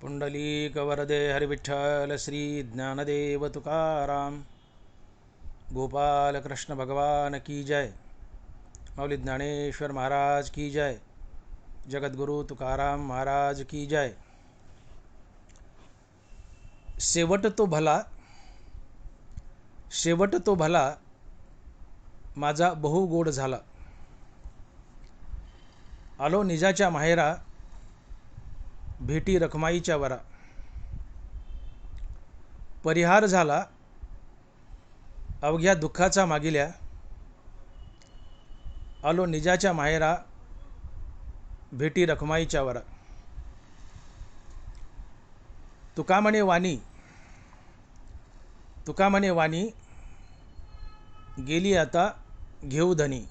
पुंडलीकवरदे हरिविठ्ठल श्री ज्ञानदेव तुकाराम गोपाल कृष्ण भगवान की जय। मौली ज्ञानेश्वर महाराज की जय। जगद्गुरु तुकाराम महाराज की जय। शेवट तो भला, शेवट तो भला, माझा बहु गोड झाला। आलो निजाच्या माहेरा, भेटी रखमाईच्या वरा। परिहार झाला अवघ्या दुःखाचा मागिल्या। आलो निजाच्या माहेरा, भेटी रखमाईच्या वरा। तुका म्हणे वाणी, तुका म्हणे वाणी, गेली आता घेऊ धनी।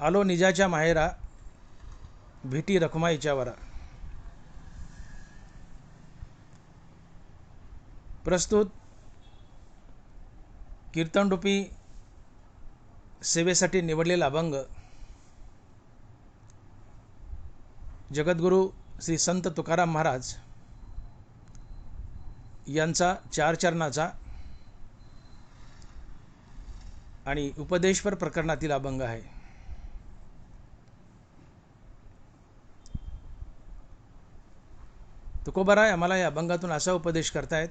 आलो निजाच्या माहेरा, भेटी रखमाईच्या वरा। प्रस्तुत कीर्तनरूपी सेवेसाठी निवडलेला अभंग जगद्गुरु श्री संत तुकाराम महाराज यांचा चार चरणाचा आणि उपदेशपर प्रकरणातील अभंग आहे। तुकोबाराय आम्हाला या अभंगातून असा उपदेश करतायत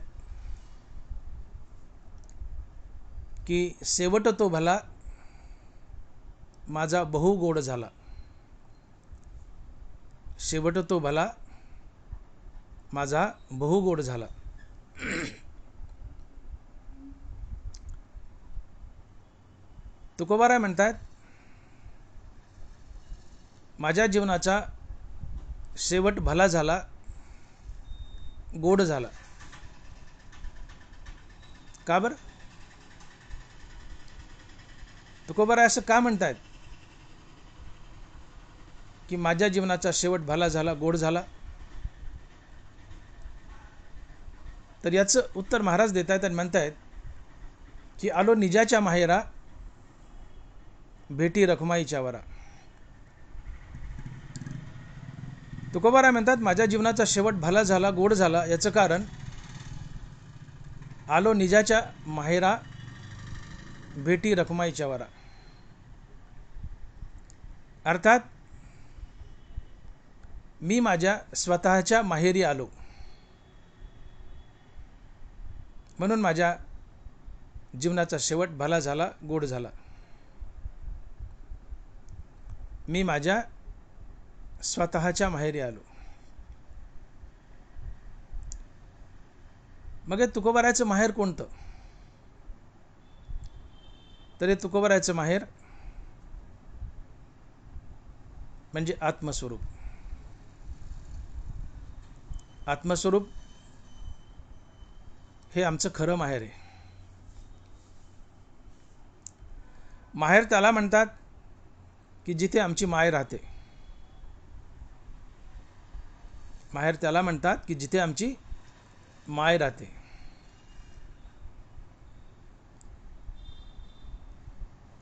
की शेवट तो भला, माझा बहु गोड झाला। शेवट तो भला, माझा बहु गोड झाला। तुकोबाराय म्हणतात, माझ्या जीवनाचा शेवट भला झाला, गोड झाला। का बरं? तुकोबाराय असं का म्हणतायत की माझ्या जीवनाचा शेवट भला झाला, गोड झाला? तर याचं उत्तर महाराज देत आहेत आणि म्हणतायत की आलो निजाच्या माहेरा, भेटी रखमाईच्या वरा। तुकोबाराय म्हणतात, माझ्या जीवनाचा शेवट भला झाला, गोड झाला याचं कारण आलो निजाच्या माहेरा, भेटी रखमाईच्या वरा। अर्थात मी माझ्या स्वतःच्या माहेरी आलो, म्हणून माझ्या जीवनाचा शेवट भला झाला, गोड झाला। मी माझ्या स्वतःच्या माहेरी आलो। मग हे तुकोबारायचं माहेर कोणतं? तर हे तुकोबारायचं माहेर म्हणजे आत्मस्वरूप। आत्मस्वरूप हे आमचं खरं माहेर आहे। माहेर त्याला म्हणतात की जिथे आमची माय राहते। माहेर त्याला म्हणतात की जिथे आमची माय राहते।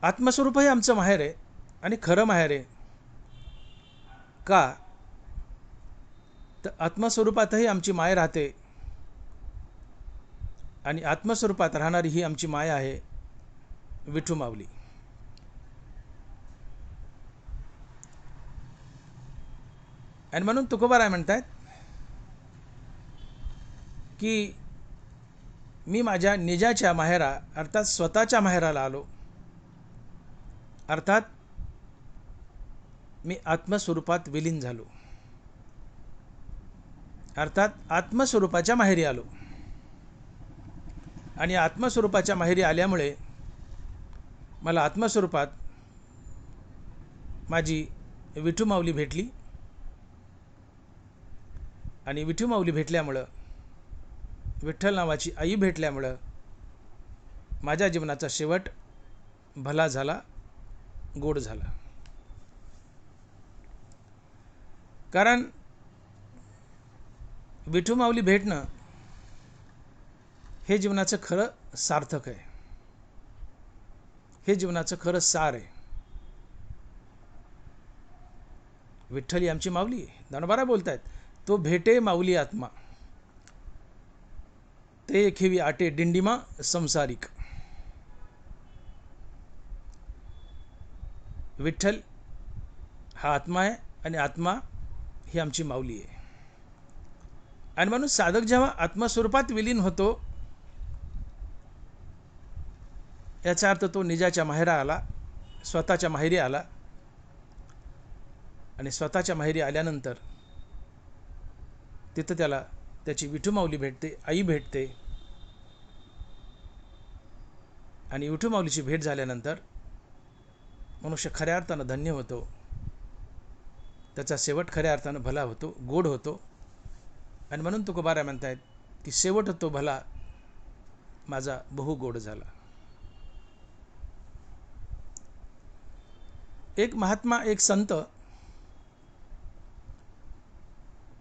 आत्मस्वरूप हे आमचं माहेर आहे आणि खरं माहेर आहे। का? तर आत्मस्वरूपातही आमची माय राहते आणि आत्मस्वरूपात राहणारी ही आमची माय आहे विठू माऊली। आणि म्हणून तुकोबाराय म्हणतात की मी माझ्या निजाच्या माहेरा अर्थात स्वतःच्या माहेराला आलो। अर्थात मी आत्मस्वरूपात विलीन झालो। अर्थात आत्मस्वरूपाच्या माहेरी आलो आणि आत्मस्वरूपाच्या माहेरी आल्यामुळे मला आत्मस्वरूपात माझी विठू माऊली भेटली आणि विठू माऊली भेटल्यामुळं, विठ्ठल नावाची आई भेटल्यामुळं माझ्या जीवनाचा शेवट भला झाला, गोड झाला। कारण विठू माऊली भेटणं हे जीवनाचं खरं सार्थक आहे। हे जीवनाचं खरं सार आहे। विठ्ठल ही आमची माऊली आहे। दानोबाराय बोलतायत, तो भेटे माऊली आत्मा, ते खेवी आटे दिंडीमा संसारिक. विठ्ठल हा आत्मा आहे आणि आत्मा ही आमची माऊली आहे. आणि म्हणून साधक जेव्हा आत्मस्वरूपात विलीन होतो, याचा अर्थ तो निजाच्या माहेरा आला, स्वतःच्या माहेरी आला. आणि स्वतःच्या माहेरी आल्यानंतर तिथं त्याला त्याची विठू माऊली भेटते, आई भेटते. आणि विठू माऊलीची भेट झाल्यानंतर मनुष्य खऱ्या अर्थानं धन्य होतो. त्याचा शेवट खऱ्या अर्थानं भला होतो, गोड होतो. आणि म्हणून तुकोबारा म्हणतायत की शेवट तो भला माझा बहु गोड झाला. एक महात्मा, एक संत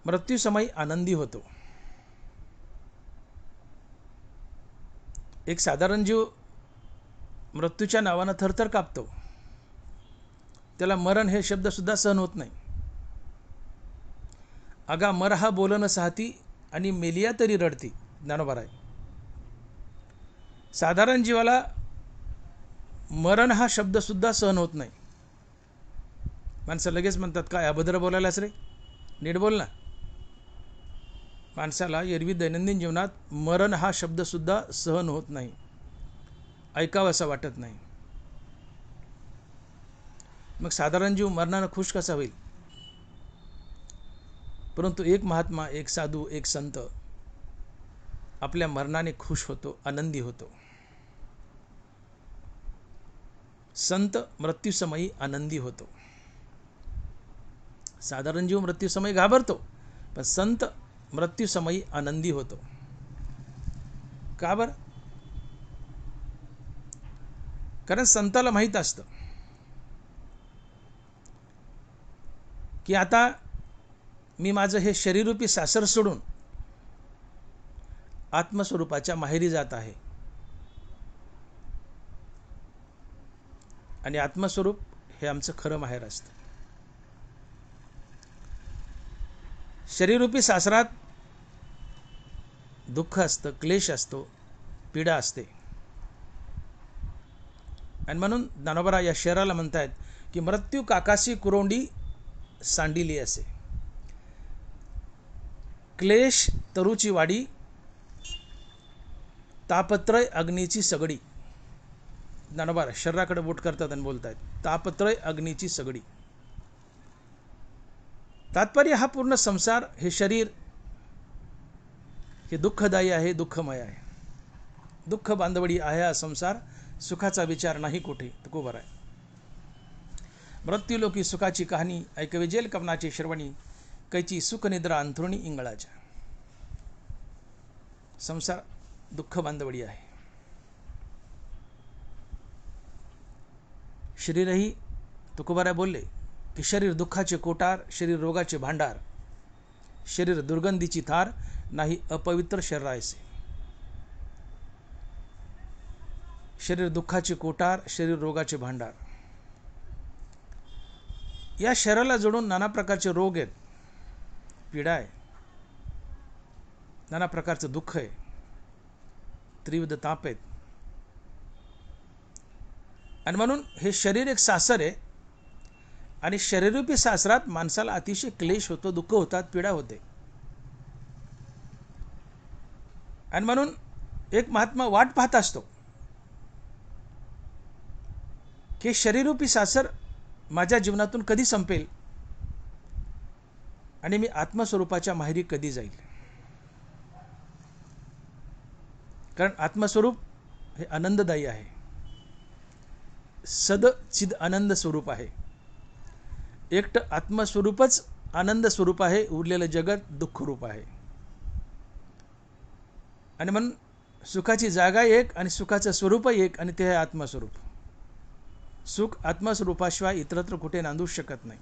मृत्यूसमयी आनंदी होतो. एक साधारण जीव मृत्यूच्या नावानं थरथर कापतो. त्याला मरण हे शब्द सुद्धा सहन होत नाही. अगा मर हा बोलन साहती आणि मेलिया तरी रडती, ज्ञानोबा आहे. साधारण जीवाला मरण हा शब्द सुद्धा सहन होत नाही. माणसं लगेच म्हणतात, काय अभद्र बोलायलाच रे, नीट बोल ना. माणसाला एरवी दैनंदिन जीवनात मरण हा शब्द सुद्धा सहन होत नाही, ऐकावं असं वाटत नाही. मग साधारण जीव मरणानं खुश कसा होईल? परंतु एक महात्मा, एक साधू, एक संत आपल्या मरणाने खुश होतो, आनंदी होतो. संत मृत्यूसमयी आनंदी होतो. साधारण जीव मृत्यूसमयी घाबरतो, पण संत मृत्यूसमयी आनंदी होतो. का बरं? कारण संताला माहीत असतं की आता मी माझं हे शरीररूपी सासर सोडून आत्मस्वरूपाच्या माहेरी जात आहे. आणि आत्मस्वरूप हे आमचं खरं माहेर असतं. शरीररूपी सासरात दुःख असतं, क्लेश असतो, पीडा असते. आणि म्हणून ज्ञानोबा या शहराला म्हणतायत की मृत्यू काकाशी कुरोंडी सांडिली असे. क्लेश तरुची वाडी, तापत्रय अग्नीची सगडी. ज्ञानोबा शरीराकडे बोट करतात आणि बोलतायत तापत्रय अग्नीची सगडी. तात्पर्य हा पूर्ण संसार, हे शरीर हे दुःखदायी आहे, दुःखमय आहे. दुःख बांधवडी आहे हा संसार, सुखाचा विचार नाही कोठे. तुकोबार आहे. मृत्यूलोकी सुखाची कहाणी ऐकवे जेल कवनाची श्रवणी, कैची सुख निद्रा अंथरुणी इंगळाच्या. संसार दुःख बांधवडी आहे. शरीरही तुकोबारा बोलले की शरीर दुःखाचे कोटार, शरीर रोगाचे भांडार, शरीर दुर्गंधीची थार, नाही अपवित्र शरीरायसे. शरीर दुःखाचे कोटार, शरीर रोगाचे भांडार. या शरीराला जोडून नाना प्रकारचे रोग आहेत, पीडा आहे, नाना प्रकारचं दुःख आहे, त्रिविध ताप आहेत. आणि म्हणून हे शरीर एक सासर आहे. आणि शरीररूपी सासरात माणसाला अतिशय क्लेश होतो, दुःख होतात, पीडा होते. आणि म्हणून एक महात्मा वाट पाहत असतो की शरीररूपी सासर माझ्या जीवनातून कधी संपेल आणि मी आत्मस्वरूपाच्या माहेरी कधी जाईल. कारण आत्मस्वरूप हे आनंददायी आहे, सद चिद आनंद स्वरूप आहे. एकटं आत्मस्वरूपच आनंद स्वरूप आहे, उरलेलं जगत दुःखरूप आहे. आणि म्हणून सुखाची जागा एक आणि सुखाचं स्वरूप एक, आणि ते आहे आत्मस्वरूप. सुख आत्मस्वरूपाशिवाय इतरत्र कुठे नांदू शकत नाही.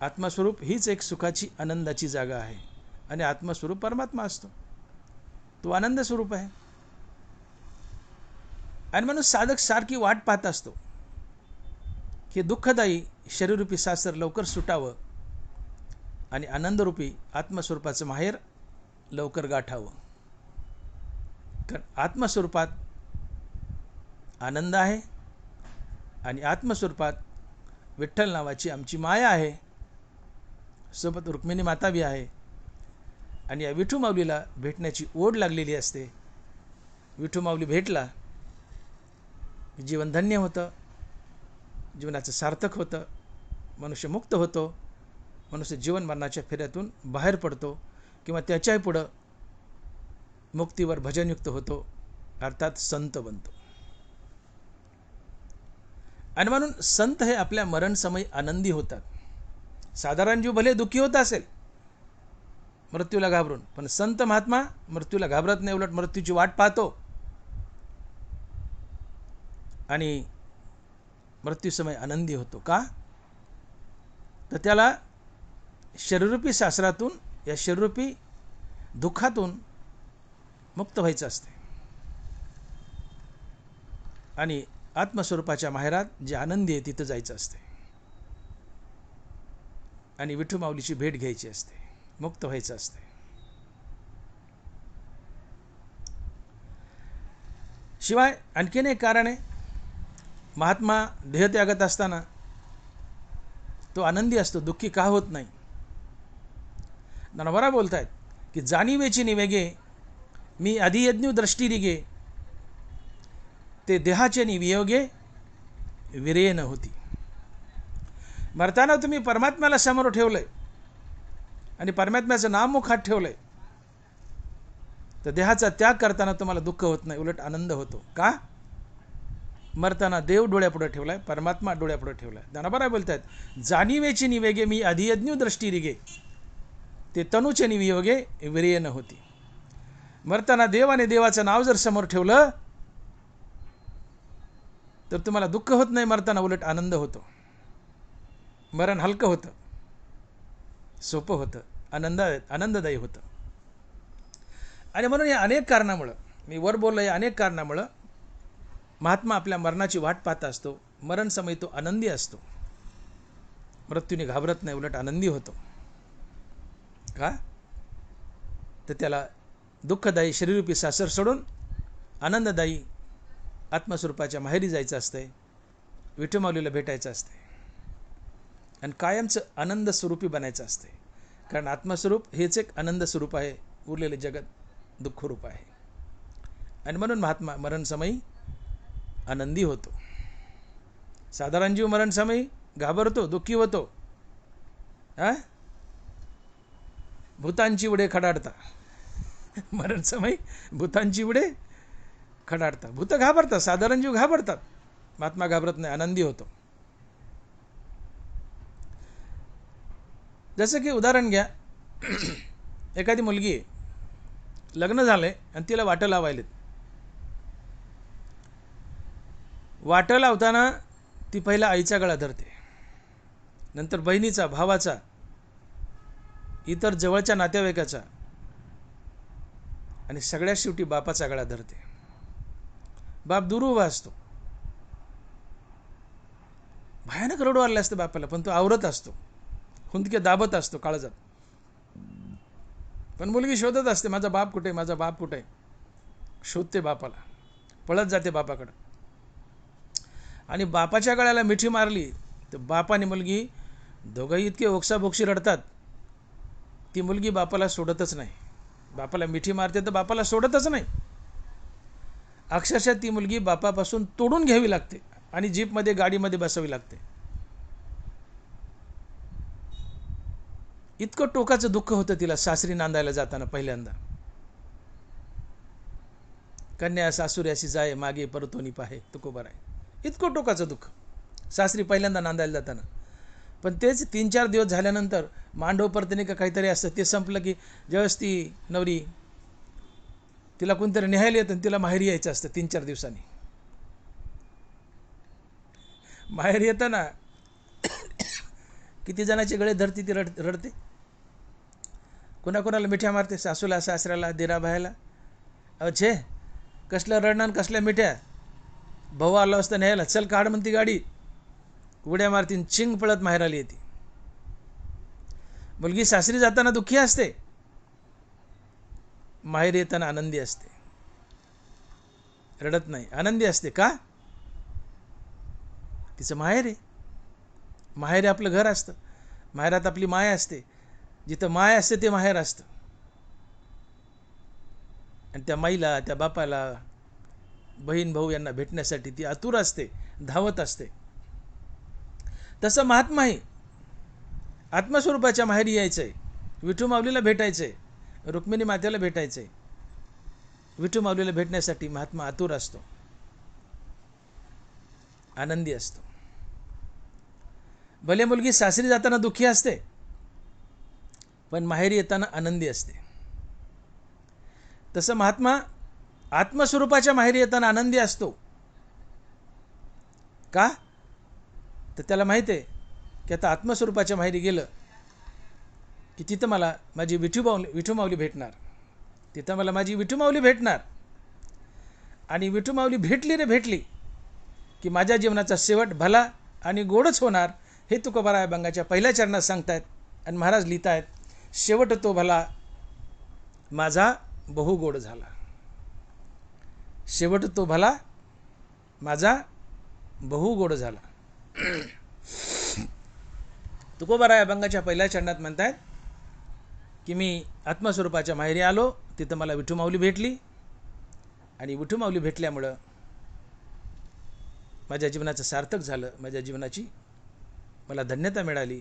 आत्मस्वरूप हीच एक सुखाची आनंदाची जागा आहे. आणि आत्मस्वरूप परमात्मा असतो, तो आनंद स्वरूप आहे. आणि म्हणून साधक सारखी वाट पाहत असतो की दुःखदायी शरीररूपी सासर लवकर सुटावं आणि आनंदरूपी आत्मस्वरूपाचं माहेर लवकर गाठावं. कारण आत्मस्वरूपात आनंद आहे आणि आत्मस्वरूपात विठ्ठल नावाची आमची माया आहे, सोबत रुक्मिणी माता बी आहे. आणि या विठू माऊलीला भेटण्याची ओढ लागलेली असते. विठू माऊली भेटला, जीवन धन्य होतं, जीवनाचं सार्थक होतं, मनुष्य मुक्त होतो, मनुष्य जीवन मरणाच्या फेऱ्यातून बाहेर पडतो किंवा त्याच्याही पुढं मुक्तीवर भजनयुक्त होतो, अर्थात संत बनतो. आणि म्हणून संत हे आपल्या मरणसमयी आनंदी होतात. साधारण जीव भले दुःखी होत असेल मृत्यूला घाबरून, पण संत महात्मा मृत्यूला घाबरत नाही, उलट मृत्यूची वाट पाहतो आणि मृत्यूसमय आनंदी होतो. का? तर त्याला शरीररूपी शास्त्रातून, या शरीररूपी दुःखातून मुक्त व्हायचं असते आणि आत्मस्वरूपाच्या माहेरात जे आनंदी आहे तिथं जायचं असते आणि विठू माऊलीची भेट घ्यायची असते, मुक्त व्हायचं असते. शिवाय आणखीन एक कारण आहे, महात्मा देहत्यागत असताना तो आनंदी असतो, दुःखी का होत नाही. नरवरा बोलतायत की जाणीवेची निवेगे मी अधियज्ञ दृष्टी रिगे, ते देहाचे निवियोगे विरेय न होती. मरताना तुम्ही परमात्म्याला समोर ठेवलंय आणि परमात्म्याचं नाम मुखात ठेवलंय, तर देहाचा त्याग करताना तुम्हाला दुःख होत नाही, उलट आनंद होतो. का? मरताना देव डोळ्यापुढे ठेवलाय, परमात्मा डोळ्यापुढे ठेवलाय. ज्ञानोबा बोलतायत जाणीवेची निवेगे मी अधियज्ञ दृष्टी रिगे, ते तनुचे निवियोगे विरेय न होती. मरताना देव आणि देवाचं नाव जर समोर ठेवलं तर तुम्हाला दुःख होत नाही, मरताना उलट आनंद होतो. मरण हलकं होतं, सोपं होतं, आनंददायी होतं. आणि म्हणून या अनेक कारणामुळं, मी वर बोललो, या अनेक कारणामुळं महात्मा आपल्या मरणाची वाट पाहत असतो. मरण समय तो आनंदी असतो, मृत्यूने घाबरत नाही, उलट आनंदी होतो. का? तर त्याला दुःखदायी शरीररूपी सासर सोडून आनंददायी आत्मस्वरूपाच्या माहेरी जायचं असतंय, विठू माऊलीला भेटायचं असते आणि कायमचं आनंद स्वरूपी बनायचं असते. कारण आत्मस्वरूप हेच एक आनंद स्वरूप आहे, उरलेले जगत दुःखरूप आहे. आणि म्हणून महात्मा मरणसमयी आनंदी होतो. साधारण जीव मरणसमयी घाबरतो, दुःखी होतो. भूतांची उडे खडाडता, मरणसमयी भूतांची उडे खडाडता. भूत घाबरतात, साधारण जीव घाबरतात, महात्मा घाबरत नाही, आनंदी होतो. जसं की उदाहरण घ्या, एखादी मुलगी लग्न झालंय आणि तिला वाटं लावायलेत. वाटं लावताना ती पहिला आईचा गळा धरते, नंतर बहिणीचा, भावाचा, इतर जवळच्या नातेवाईकाचा आणि सगळ्यात शेवटी बापाचा गळा धरते. बाप दूर उभा असतो, भयानक रडू आले असतं बापाला, पण तो आवरत असतो, हुंदके दाबत असतो काळजात. पण मुलगी शोधत असते, माझा बाप कुठे, माझा बाप कुठे. शोधते बापाला, पळत जाते बापाकडं आणि बापाच्या गळ्याला मिठी मारली तर बाप आणि मुलगी दोघंही इतके ओक्साबोक्षी रडतात. ती मुलगी बापाला सोडतच नाही, बापाला मिठी मारते तर बापाला सोडतच नाही. अक्षरशः ती मुलगी बापापासून तोडून घ्यावी लागते आणि जीपमध्ये, गाडीमध्ये बसावी लागते. इतकं टोकाचं दुःख होतं तिला सासरी नांदायला जाताना पहिल्यांदा. कन्या सासुऱ्याशी जाय मागे परतोनी पाहे तुकोबर आहे, इतकं टोकाचं दुःख सासरी पहिल्यांदा नांदायला जाताना. पण तेच 3-4 दिवस झाल्यानंतर मांडव परतणे का काहीतरी असतं, ते संपलं की ज्यावेळेस ती नवरी, तिला कोणतरी न्यायला येतं आणि तिला माहेरी यायचं असतं 3-4 दिवसांनी. माहेरी येताना किती जणांचे गळे धरती ती रडते, कोणाकोणाला मिठ्या मारते, सासूला, सासऱ्याला, दिराभायला. छे कसल्या रडणार, कसल्या मिठ्या. भाऊ आला असता न्यायला, चल काढ म्हणती गाडी, उड्या मारतीन, चिंग पळत माहेर आली येते. मुलगी सासरी जाताना दुःखी असते, माहेरी येताना आनंदी असते. रडत नाही, आनंदी असते. का? तिचं माहेर आहे. माहेर आपलं घर असतं. माहेरात आपली माय असते. जिथं माय असते ते माहेर असतं. आणि त्या माईला, त्या बापाला, बहीण भाऊ यांना भेटण्यासाठी ती आतुर असते, धावत असते. तसं महात्माही आत्मस्वरूपाच्या माहेरी यायचंय, विठू माऊलीला भेटायचंय, रुक्मिणी मातेला भेटायचंय. विठू माऊलीला भेटण्यासाठी महात्मा आतुर असतो, आनंदी असतो. भले मुलगी सासरी जाताना दुःखी असते, पण माहेरी येताना आनंदी असते. तसं महात्मा आत्मस्वरूपाच्या माहेरी येताना आनंदी असतो. का? तर त्याला माहिती आहे की आता आत्मस्वरूपाच्या माहेरी गेलं की तिथं मला माझी विठू माऊली भेटणार. तिथं मला माझी विठू माऊली भेटणार. आणि विठू माऊली भेटली रे भेटली की माझ्या जीवनाचा शेवट भला आणि गोडच होणार. हे तुकोबाराय अभंगाच्या पहिल्या चरणात सांगतायत. आणि महाराज लिहितायत, शेवट तो भला माझा बहु गोड झाला. शेवट तो भला माझा बहु गोड झाला. तुकोबाराय अभंगाच्या पहिल्या चरणात म्हणतायत की मी आत्मस्वरूपाच्या माहेरी आलो, तिथं मला विठू माऊली भेटली. आणि विठू माऊली भेटल्यामुळं माझ्या जीवनाचं सार्थक झालं. माझ्या जीवनाची मला धन्यता मिळाली.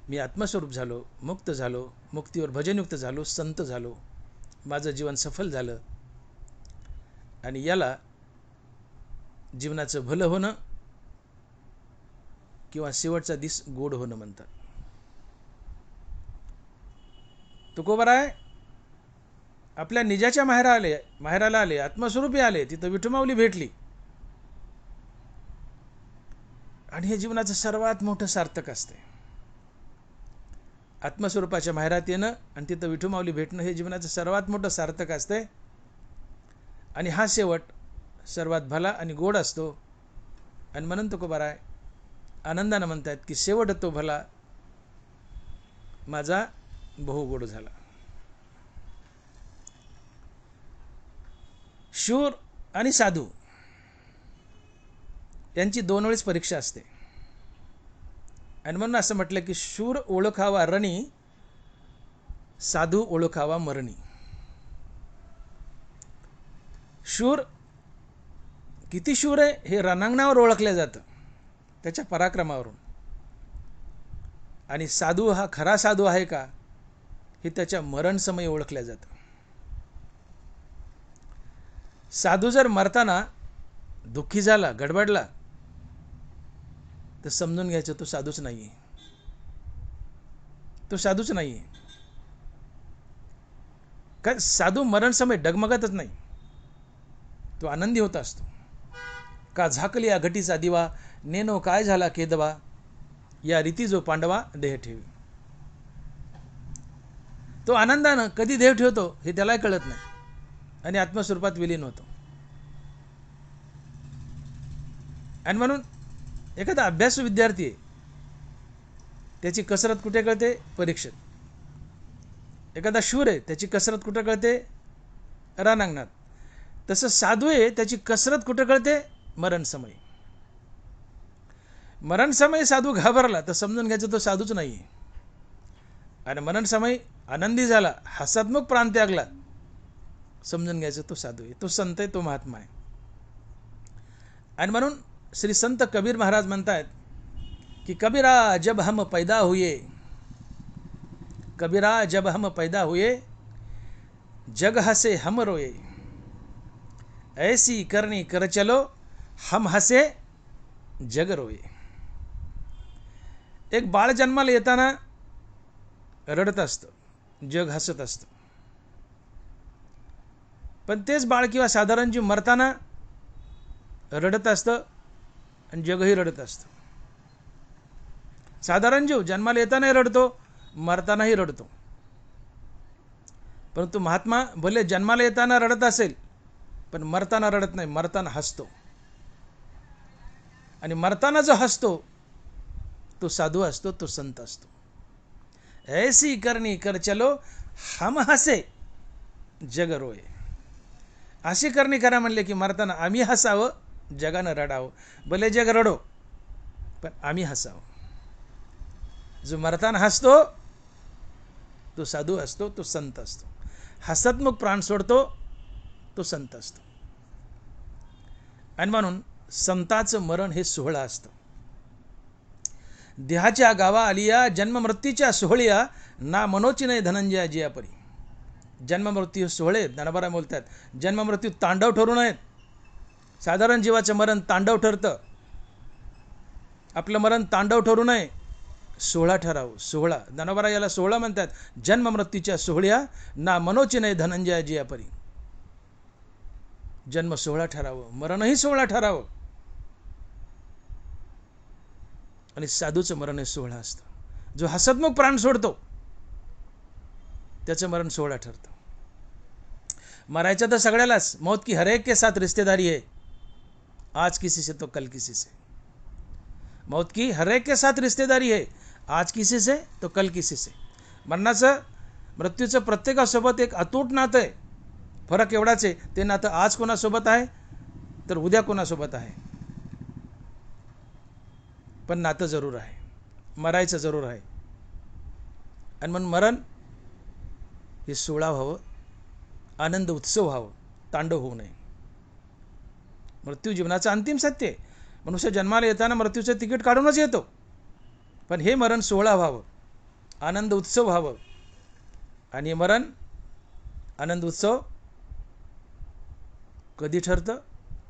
मी आत्मस्वरूप झालो, मुक्त झालो, मुक्तीवर भजनयुक्त झालो, संत झालो. माझं जीवन सफल झालं. आणि याला जीवनाचं भलं होणं किंवा शेवटचा दिस गोड होणं म्हणतात. तुकोबाराय आपल्या निजाच्या माहेराला आले, आत्मस्वरूपी आले, तिथं विठूमाऊली भेटली. आणि हे जीवनाचं सर्वात मोठं सार्थक असते. आत्मस्वरूपाच्या माहेरात येणं आणि तिथं विठूमाऊली भेटणं हे जीवनाचं सर्वात मोठं सार्थक असते. आणि हा शेवट सर्वात भला आणि गोड असतो. आणि म्हणून तुकोबाराय आनंदानं म्हणतात की शेवट तो भला माझा बहु गोड झाला. शूर आणि साधू यांची 2 वेळेस परीक्षा असते. आणि म्हणून असं म्हटलं की शूर ओळखावा रणी, साधू ओळखावा मरणी. शूर किती शूर आहे हे रणांगणावर ओळखलं जातं, त्याच्या पराक्रमावरून. आणि साधू हा खरा साधू आहे का हे त्याच्या मरण समयी ओळखलं जातं. साधू जर मरताना दुःखी झाला, गडबडला, तर समजून घ्यायचं तो साधूच नाहीये. तो साधूच नाहीये. कारण साधू मरण समय डगमगतच नाही, तो आनंदी होत असतो. का झाकली या घटीचा दिवा, नेनो काय झाला केदवा, या रीती जो पांडवा देह ठेवी. तो आनंदानं कधी देह ठेवतो हे त्यालाही कळत नाही आणि आत्मस्वरूपात विलीन होतो. आणि म्हणून एखादा अभ्यासू विद्यार्थी आहे, त्याची कसरत कुठे कळते? परीक्षेत. एखादा शूर आहे, त्याची कसरत कुठे कळते? रणांगणात. तसं साधू आहे, त्याची कसरत कुठे कळते? मरण समयी. मरण समयी साधू घाबरला तर समजून घ्यायचं तो साधूच नाही. आणि मरण समयी आनंदी झाला, हसतमुख प्राण त्यागला, समजून घ्यायचं तो साधू आहे, तो संत आहे, तो महात्मा आहे. आणि म्हणून श्री संत कबीर महाराज म्हणतात कि कबीरा जब हम पैदा हुए, कबीरा जब हम पैदा हुए, जग हसे हम रोए, ऐसी करनी कर चलो, हम हसे जग रोए. एक बाळ जन्माला येताना रडत असतं, जग हसत असतं. पण तेच बाळ किंवा साधारण जीव मरताना रडत असतं आणि जगही रडत असतं. साधारण जीव जन्माला येतानाही रडतो, मरतानाही रडतो. परंतु महात्मा भले जन्माला येताना रडत असेल पण मरताना रडत नाही, मरताना हसतो. आणि मरताना जो हसतो तो साधू असतो, तो संत असतो. ऐसी करणी कर चलो हम हसे जग रोय. अशी करणी करा म्हणले की मरताना आम्ही हसावं, जगानं रडावं. भले जग रडो पण आम्ही हसावं. जो मरताना हसतो तो साधू असतो, तो संत असतो. हसतमुख प्राण सोडतो तो संत असतो. आणि म्हणून संताचं मरण हे सोहळा असतं. देहाच्या गावा आलिया जन्म मृत्यूच्या सोहळ्या ना मनोची नाही धनंजया जिया परी. जन्म मृत्यू सोहळे ज्ञानोबा बोलतात, जन्म मृत्यू तांडव ठरू नयेत. साधारण जीवाचं मरण तांडव ठरतं, आपलं मरण तांडव ठरू नये, सोहळा ठरावं. सोहळा ज्ञानोबा याला सोहळा म्हणतात. जन्म मृत्यूच्या सोहळ्या ना मनोची नाही धनंजया जिया परी. जन्म सोहळा ठरावं, मरणही सोहळा ठरावं. आणि साधूचं मरण हे सोहळा असतं. जो हसतमुख प्राण सोडतो त्याचं मरण सोहळा ठरतं. मरायचं तर सगळ्यालाच. मौत की हर एक के साथ रिश्तेदारी है, आज किसी से तो कल किसी से. मौत की हर एक के साथ रिश्तेदारी है, आज किसी से तो कल किसी से. मरणाचं मृत्यूचं प्रत्येकासोबत एक अतूट नातं आहे. फरक एवढाच आहे, ते नातं आज कोणासोबत आहे तर उद्या कोणासोबत आहे, पण नातं जरूर आहे. मरायचं जरूर आहे. आणि म्हणून मरण हे सोहळा व्हावं, आनंद उत्सव व्हावं, तांडव होऊ नये. मृत्यू जीवनाचं अंतिम सत्य आहे. मनुष्य जन्माला येताना मृत्यूचं तिकीट काढूनच येतो. पण हे मरण सोहळा व्हावं, आनंद उत्सव व्हावं. आणि मरण आनंद उत्सव कधी ठरतं?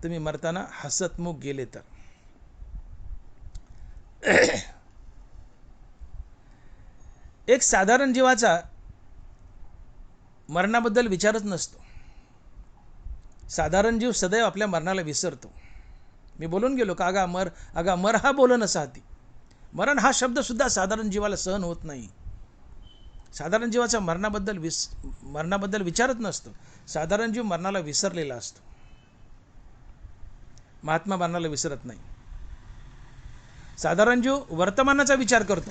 तुम्ही मरताना हसतमुख गेले तर. एक साधारण जीवाचा मरणाबद्दल विचारच नसतो. साधारण जीव सदैव आपल्या मरणाला विसरतो. मी बोलून गेलो का अगा मर हा बोल न साथी. मरण हा शब्द सुद्धा साधारण जीवाला सहन होत नाही. साधारण जीवाचा मरणाबद्दल विचारत नसतो. साधारण जीव मरणाला विसरलेला असतो. महात्मा मरणाला विसरत नाही. साधारण जीव वर्तमानाचा विचार करतो.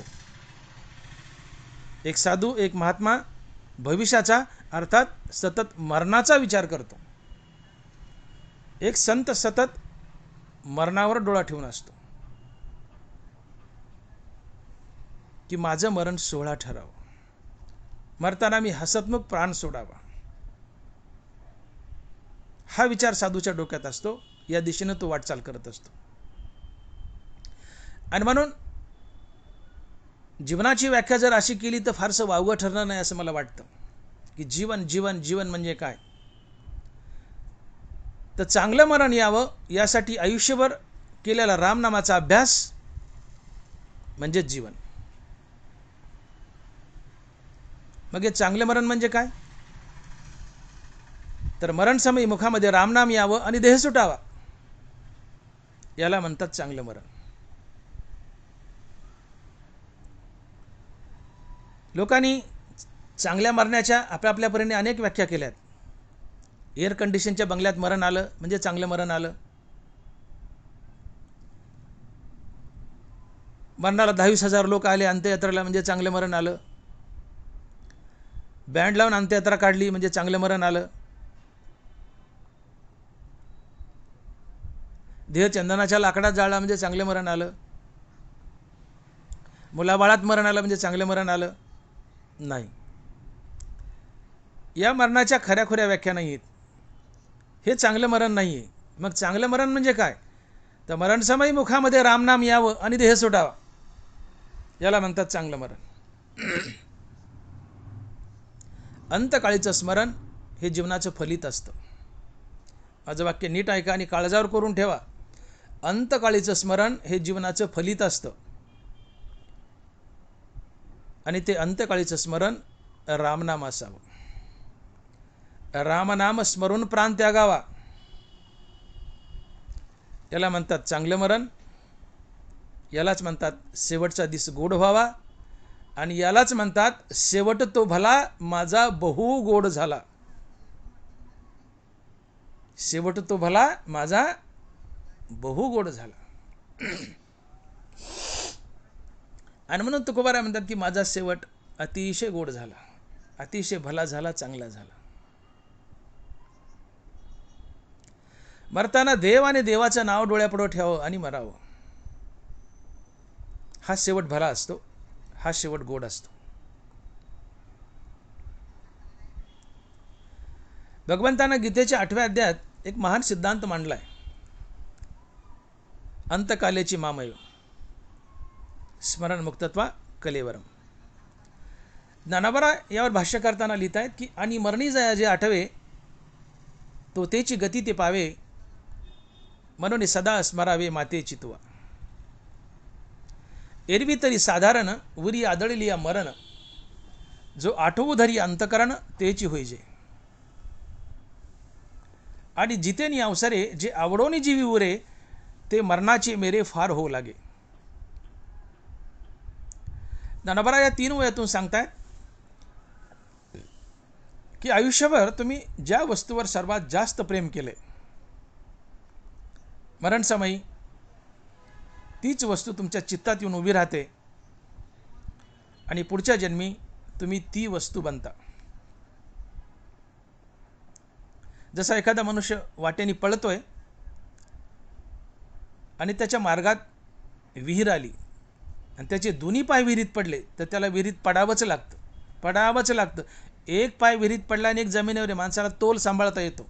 एक साधू, एक महात्मा भविष्याचा अर्थात सतत मरणाचा विचार करतो. एक संत सतत मरणावर डोळा ठेवून असतो की माझं मरण सोहळा ठरावं, मरताना मी हसतमुख प्राण सोडावा. हा विचार साधूच्या डोक्यात असतो. या दिशेने तो वाटचाल करत असतो. आणि म्हणून जीवनाची व्याख्या जर अशी केली तर फारसं वावगं ठरणार नाही असं मला वाटतं. की जीवन जीवन जीवन म्हणजे काय? तर चांगलं मरण यावं यासाठी आयुष्यभर केलेला रामनामाचा अभ्यास म्हणजेच जीवन. मग हे चांगले मरण म्हणजे काय? तर मरण समयी मुखामध्ये रामनाम यावं आणि देह सुटावा, याला म्हणतात चांगलं मरण. लोकांनी चांगल्या मरण्याच्या आपल्या परीने अनेक व्याख्या केल्यात. एअर कंडिशनच्या बंगल्यात मरण आलं म्हणजे चांगलं मरण आलं. मरणाला 10,000 लोक आले अंत्ययात्रेला म्हणजे चांगलं मरण आलं. बँड लावून अंत्ययात्रा काढली म्हणजे चांगलं मरण आलं. देह चंदनाच्या लाकडात जाळला म्हणजे चांगलं मरण आलं. मुलाबाळात मरण आलं म्हणजे चांगलं मरण आलं नाही. या मरणाच्या खऱ्याखुऱ्या व्याख्या नाही आहेत. हे चांगलं मरण नाही आहे. मग चांगलं मरण म्हणजे काय? तर मरण समयी मुखामध्ये रामनाम यावं आणि देह सुटावा, याला म्हणतात चांगलं मरण. अंतकाळीचं स्मरण हे जीवनाचं फलित असतं. माझं वाक्य नीट ऐका आणि काळजावर करून ठेवा. अंतकाळीचं स्मरण हे जीवनाचं फलित असतं. आणि ते अंतकाळीचं स्मरण रामनाम असावं. रामनाम स्मरून प्राण त्यागावा, याला म्हणतात चांगलं मरण. यालाच म्हणतात शेवटचा दिस गोड व्हावा. आणि यालाच म्हणतात शेवट तो भला माझा बहु गोड झाला. शेवट तो भला माझा बहु गोड झाला. आणि म्हणून तुकोबाराय म्हणतात की माझा शेवट अतिशय गोड झाला, अतिशय भला झाला, चांगला झाला. मरताना देव आणि देवाचं नाव डोळ्यापुढं ठेवावं आणि मरावं. हा शेवट भला असतो, हा शेवट गोड असतो. भगवंतानं गीतेच्या 8व्या अध्यायात एक महान सिद्धांत मांडलाय, अंतकालेची मामय स्मरण मुक्तत्वा कलेवरम. ज्ञानोबा यावर भाष्य करताना लिहित आहेत की आणि मरणी जया जे आठवे तो तेची गती ते पावे, म्हणून सदा स्मरावे मातेची तुवा. एरवी तरी साधारण उरी आदळली या मरण, जो आठवू धरी अंतकरण तेची होईजे. आणि जितेनी अवसरे जे आवडोनी जीवी उरे, ते मरणाचे मेरे फार होऊ लागे. ज्ञानोबा या 3 वयातून सांगतायत की आयुष्यभर तुम्ही ज्या वस्तूवर सर्वात जास्त प्रेम केले, मरणसमयी तीच वस्तू तुमच्या चित्तात येऊन उभी राहते आणि पुढच्या जन्मी तुम्ही ती वस्तू बनता. जसा एखादा मनुष्य वाटेने पळतोय आणि त्याच्या मार्गात विहीर आली आणि त्याचे दोन्ही पाय विहिरीत पडले, तर त्याला विहिरीत पडावंच लागतं. एक पाय विहिरीत पडला आणि एक जमिनीवर आहे, माणसाला तोल सांभाळता येतो.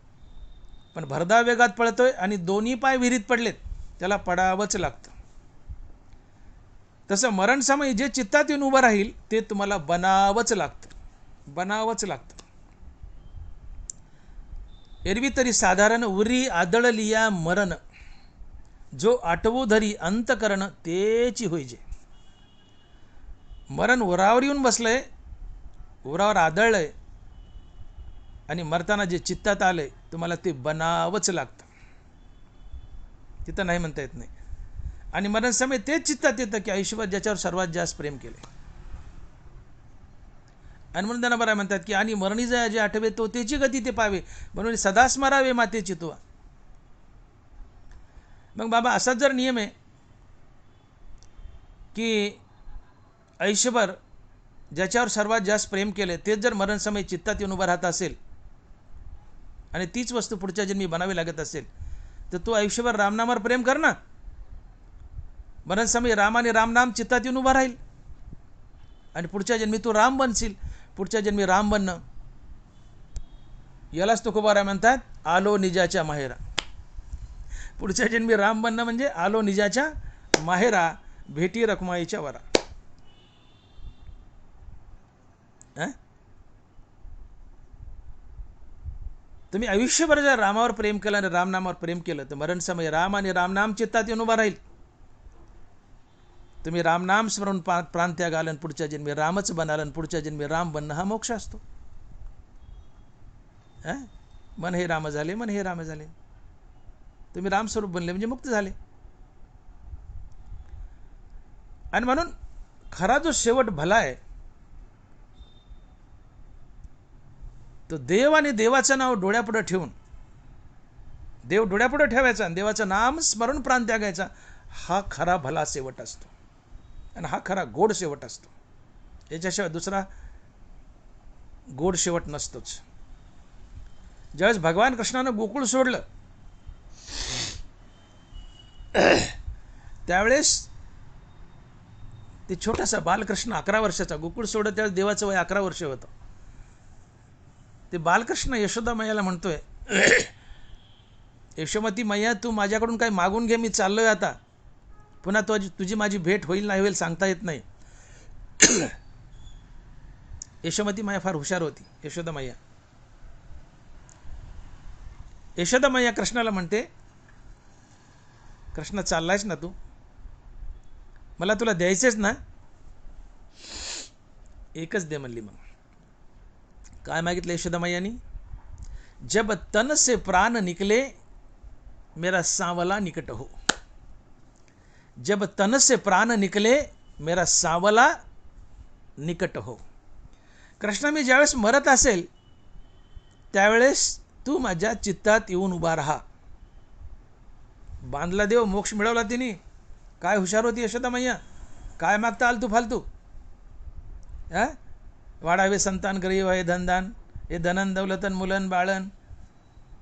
पण भरधाव वेगात पळतोय आणि दोन्ही पाय विहिरीत पडलेत, त्याला पडावंच लागतं. तसं मरणसमयी जे चित्तात येऊन उभं राहील ते तुम्हाला बनावंच लागतं. एरवी तरी साधारण उरी आदळलिया मरण, जो आठवू धरी अंतकरण तेची होईजे. मरण उरावर येऊन बसलंय, उरावर आदळलंय आणि मरताना जे चित्तात आलंय तुम्हाला ते बनावंच लागतं. तिथं नाही म्हणता येत नाही. आणि मरणसमयी तेच चित्तात येतं की आयुष्यभर ज्याच्यावर सर्वात जास्त प्रेम केले. आणि म्हणून त्यांना बरं म्हणतात की आणि मरणी जया जे आठवे तो तेची गती ते पावे, म्हणून सदा स्मरावे मातेची तुवा. मग बाबा असाच जर नियम आहे की आयुष्यभर ज्याच्यावर सर्वात जास्त प्रेम केले तेच जर मरणसमयी चित्तात येऊन उभं राहत असेल आणि तीच वस्तू पुढच्या जन्मी बनावी लागत असेल, तर तू आयुष्यभर रामनामावर प्रेम कर ना. मरणसमयी राम आणि रामनाम चित्तात येऊन उभा राहील आणि पुढच्या जन्मी तू राम बनशील. पुढच्या जन्मी राम बनणं यालाच तुकोबाराय म्हणतात आलो निजाच्या माहेरा. पुढच्या जन्मी राम बनणं म्हणजे आलो निजाच्या माहेरा, भेटी रखुमाईच्या वरा. तुम्ही आयुष्यभर जर रामावर प्रेम केलं आणि रामनामावर प्रेम केलं तर मरणसमयी राम आणि रामनाम चित्तात येऊन उभा राहील. तुम्ही रामनाम स्मरून प्राण त्याग आलं, पुढच्या जन्मी रामच बनाल, पुढच्या जन्मी राम बनणं हा मोक्ष असतो. मन हे राम झाले. तुम्ही रामस्वरूप बनले म्हणजे मुक्त झाले. आणि म्हणून खरा जो शेवट भला आहे तो देव आणि देवाचं नाव डोळ्यापुढे ठेवून, देव डोळ्यापुढे ठेवायचा आणि देवाचं नाम स्मरून प्राण त्यागायचा, हा खरा भला शेवट असतो आणि हा खरा गोड शेवट असतो. याच्याशिवाय दुसरा गोड शेवट नसतोच. ज्यावेळेस भगवान कृष्णानं गोकुळ सोडलं त्यावेळेस ते छोटासा बालकृष्ण 11 वर्षाचा गोकुळ सोडत, त्यावेळेस देवाचं वय 11 वर्ष होतं. ते बालकृष्ण यशोदा मैयाला म्हणतोय, यशोमती मैया तू माझ्याकडून काही मागून घे, मी चाललोय आता, पुन्हा तुझी माझी भेट होईल नाही होईल सांगता येत नाही. यशोमती मैया फार हुशार होती. यशोदा मैया कृष्णाला म्हणते, कृष्ण चाललायस ना तू, मला तुला द्यायचेच ना, एकच दे म्हणली. मग काय मागितलं यशोदा मैयानी? जब तन से प्राण निकले मेरा सांवला निकट हो. जब तन से प्राण निकले मेरा सांवला निकट हो. कृष्ण मी ज्यावेळेस मरत असेल त्यावेळेस तू माझ्या चित्तात येऊन उभा राहा. बांधला देव, मोक्ष मिळवला तिने. काय हुशार होती यशोदा मैया. काय मागता आलतू फालतू? वाढावे संतान, गरीब आहे धनदान, हे धनन दौलतन मुलन बाळन,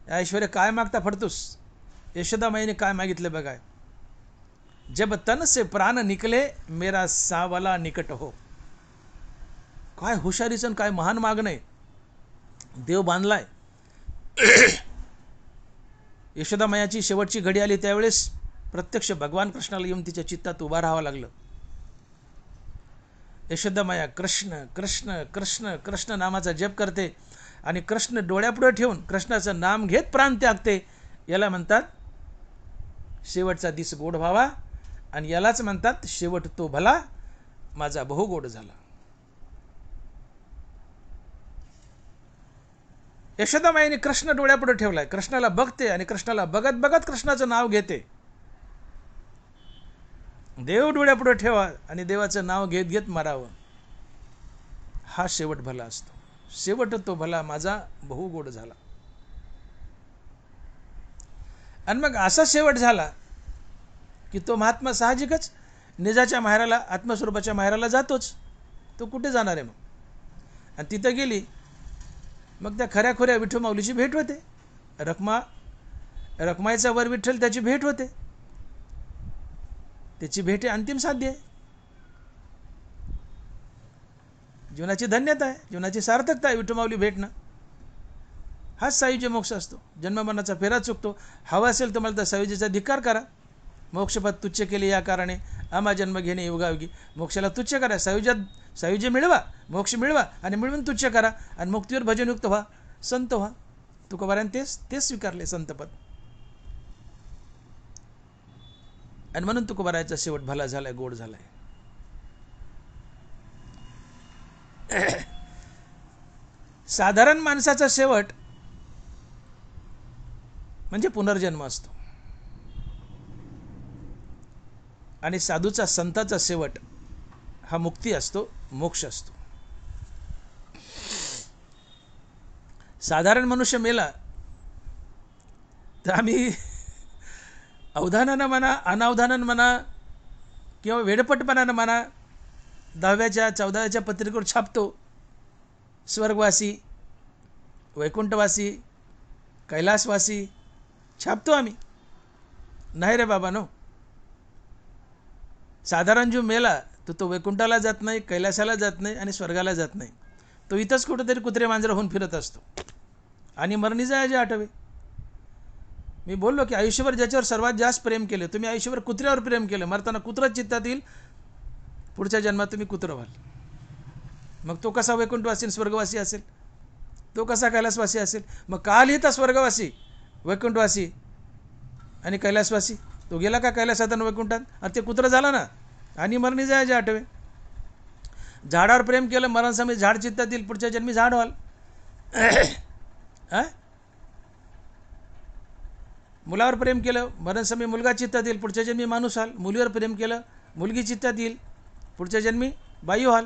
ऐश्वर्य काय मागता फडतूस? यशोदामाईने काय मागितलं बघा, जब तन से प्राण निकले मेरा सावला निकट हो. काय हुशारीचं, काय महान मागणं आहे. देव बांधलाय. यशोदामायाची शेवटची घडी आली त्यावेळेस प्रत्यक्ष भगवान कृष्णाला येऊन तिच्या चित्तात उभा राहावं लागलं. यशोदामाया कृष्ण कृष्ण कृष्ण कृष्ण नामाचा जप करते आणि कृष्ण डोळ्यापुढे ठेवून कृष्णाचं नाम घेत प्राण त्यागते. याला म्हणतात शेवटचा दिस गोड व्हावा, आणि यालाच म्हणतात शेवट तो भला माझा बहु गोड झाला. यशोदामाईने कृष्ण डोळ्यापुढे ठेवलाय, कृष्णाला बघते आणि कृष्णाला बघत बघत कृष्णाचं नाव घेते. देव डोळ्यापुढे ठेवा आणि देवाचं नाव घेत घेत मारावं, हा शेवट भला असतो. शेवट तो भला माझा बहु गोड झाला. आणि मग असा शेवट झाला की तो महात्मा साहजिकच निजाच्या माहेराला, आत्मस्वरूपाच्या माहेराला जातोच. तो कुठे जाणार आहे मग? आणि तिथं गेली मग त्या खऱ्याखुऱ्या विठ्ठल माऊलीची भेट होते. रखमाईचा वर विठ्ठल, त्याची भेट होते. त्याची भेट अंतिम साध्य आहे. जीवनाची धन्यता आहे, जीवनाची सार्थकता आहे विठ्ठल माऊली भेटणं. हाच सायुज्य मोक्ष असतो. जन्ममरणाचा फेरा चुकतो. हवा असेल तुम्हाला तर सायुज्याचा धिक्कार करा. मोक्षपद तुच्छ केले या कारणे आम्हा जन्म घेणे योगायोगी. मोक्षाला तुच्छ करा, सायुज्य मिळवा, मोक्ष मिळवा आणि मिळवून तुच्छ करा आणि मुक्तीवर भजनयुक्त व्हा, संत व्हा. तुकोबाराने तेच स्वीकारले संतपद. आणि म्हणून तुकोबाराचा शेवट भला झालाय, गोड झालाय. साधारण माणसाचा शेवट म्हणजे पुनर्जन्म असतो, आणि साधूचा, संताचा शेवट हा मुक्ती असतो, मोक्ष असतो. साधारण मनुष्य मेला तर आम्ही अवधानानं म्हणा, अनावधानानं म्हणा किंवा वेडपटपणानं म्हणा 10व्या 14व्या पत्रिकेवर छापतो, स्वर्गवासी, वैकुंठवासी, कैलासवासी छापतो आम्ही. नाही रे बाबा नो. साधारण जो मेला तो वैकुंठाला जात नाही, कैलासाला जात नाही आणि स्वर्गाला जात नाही. तो इथंच कुठेतरी कुत्रे मांजर होऊन फिरत असतो. आणि मरणी जायचे आठवे. मी बोललो की आयुष्यभर ज्याच्यावर सर्वात जास्त प्रेम केले, तुम्ही आयुष्यभर कुत्र्यावर प्रेम केलं, मरताना कुत्रच चित्तात येईल, पुढच्या जन्मात तुम्ही कुत्रं व्हाल. मग तो कसा वैकुंठवासी स्वर्गवासी असेल? तो कसा कैलासवासी असेल? मग का लिहिता स्वर्गवासी, वैकुंठवासी आणि कैलासवासी? तो गेला का कैलासात आणि वैकुंठात? अरे ते कुत्रं झाला ना. आणि मरणी जायचे आठवे. झाडावर प्रेम केलं, मरणसमयी झाड चित्तात येईल, पुढच्या जन्मी झाड व्हाल. मुलावर प्रेम केलं, मरणसमयी मुलगा चित्तात येईल, पुढच्या जन्मी माणूस व्हाल. मुलीवर प्रेम केलं, मुलगी चित्तात येईल, पुढच्या जन्मी बाई व्हाल.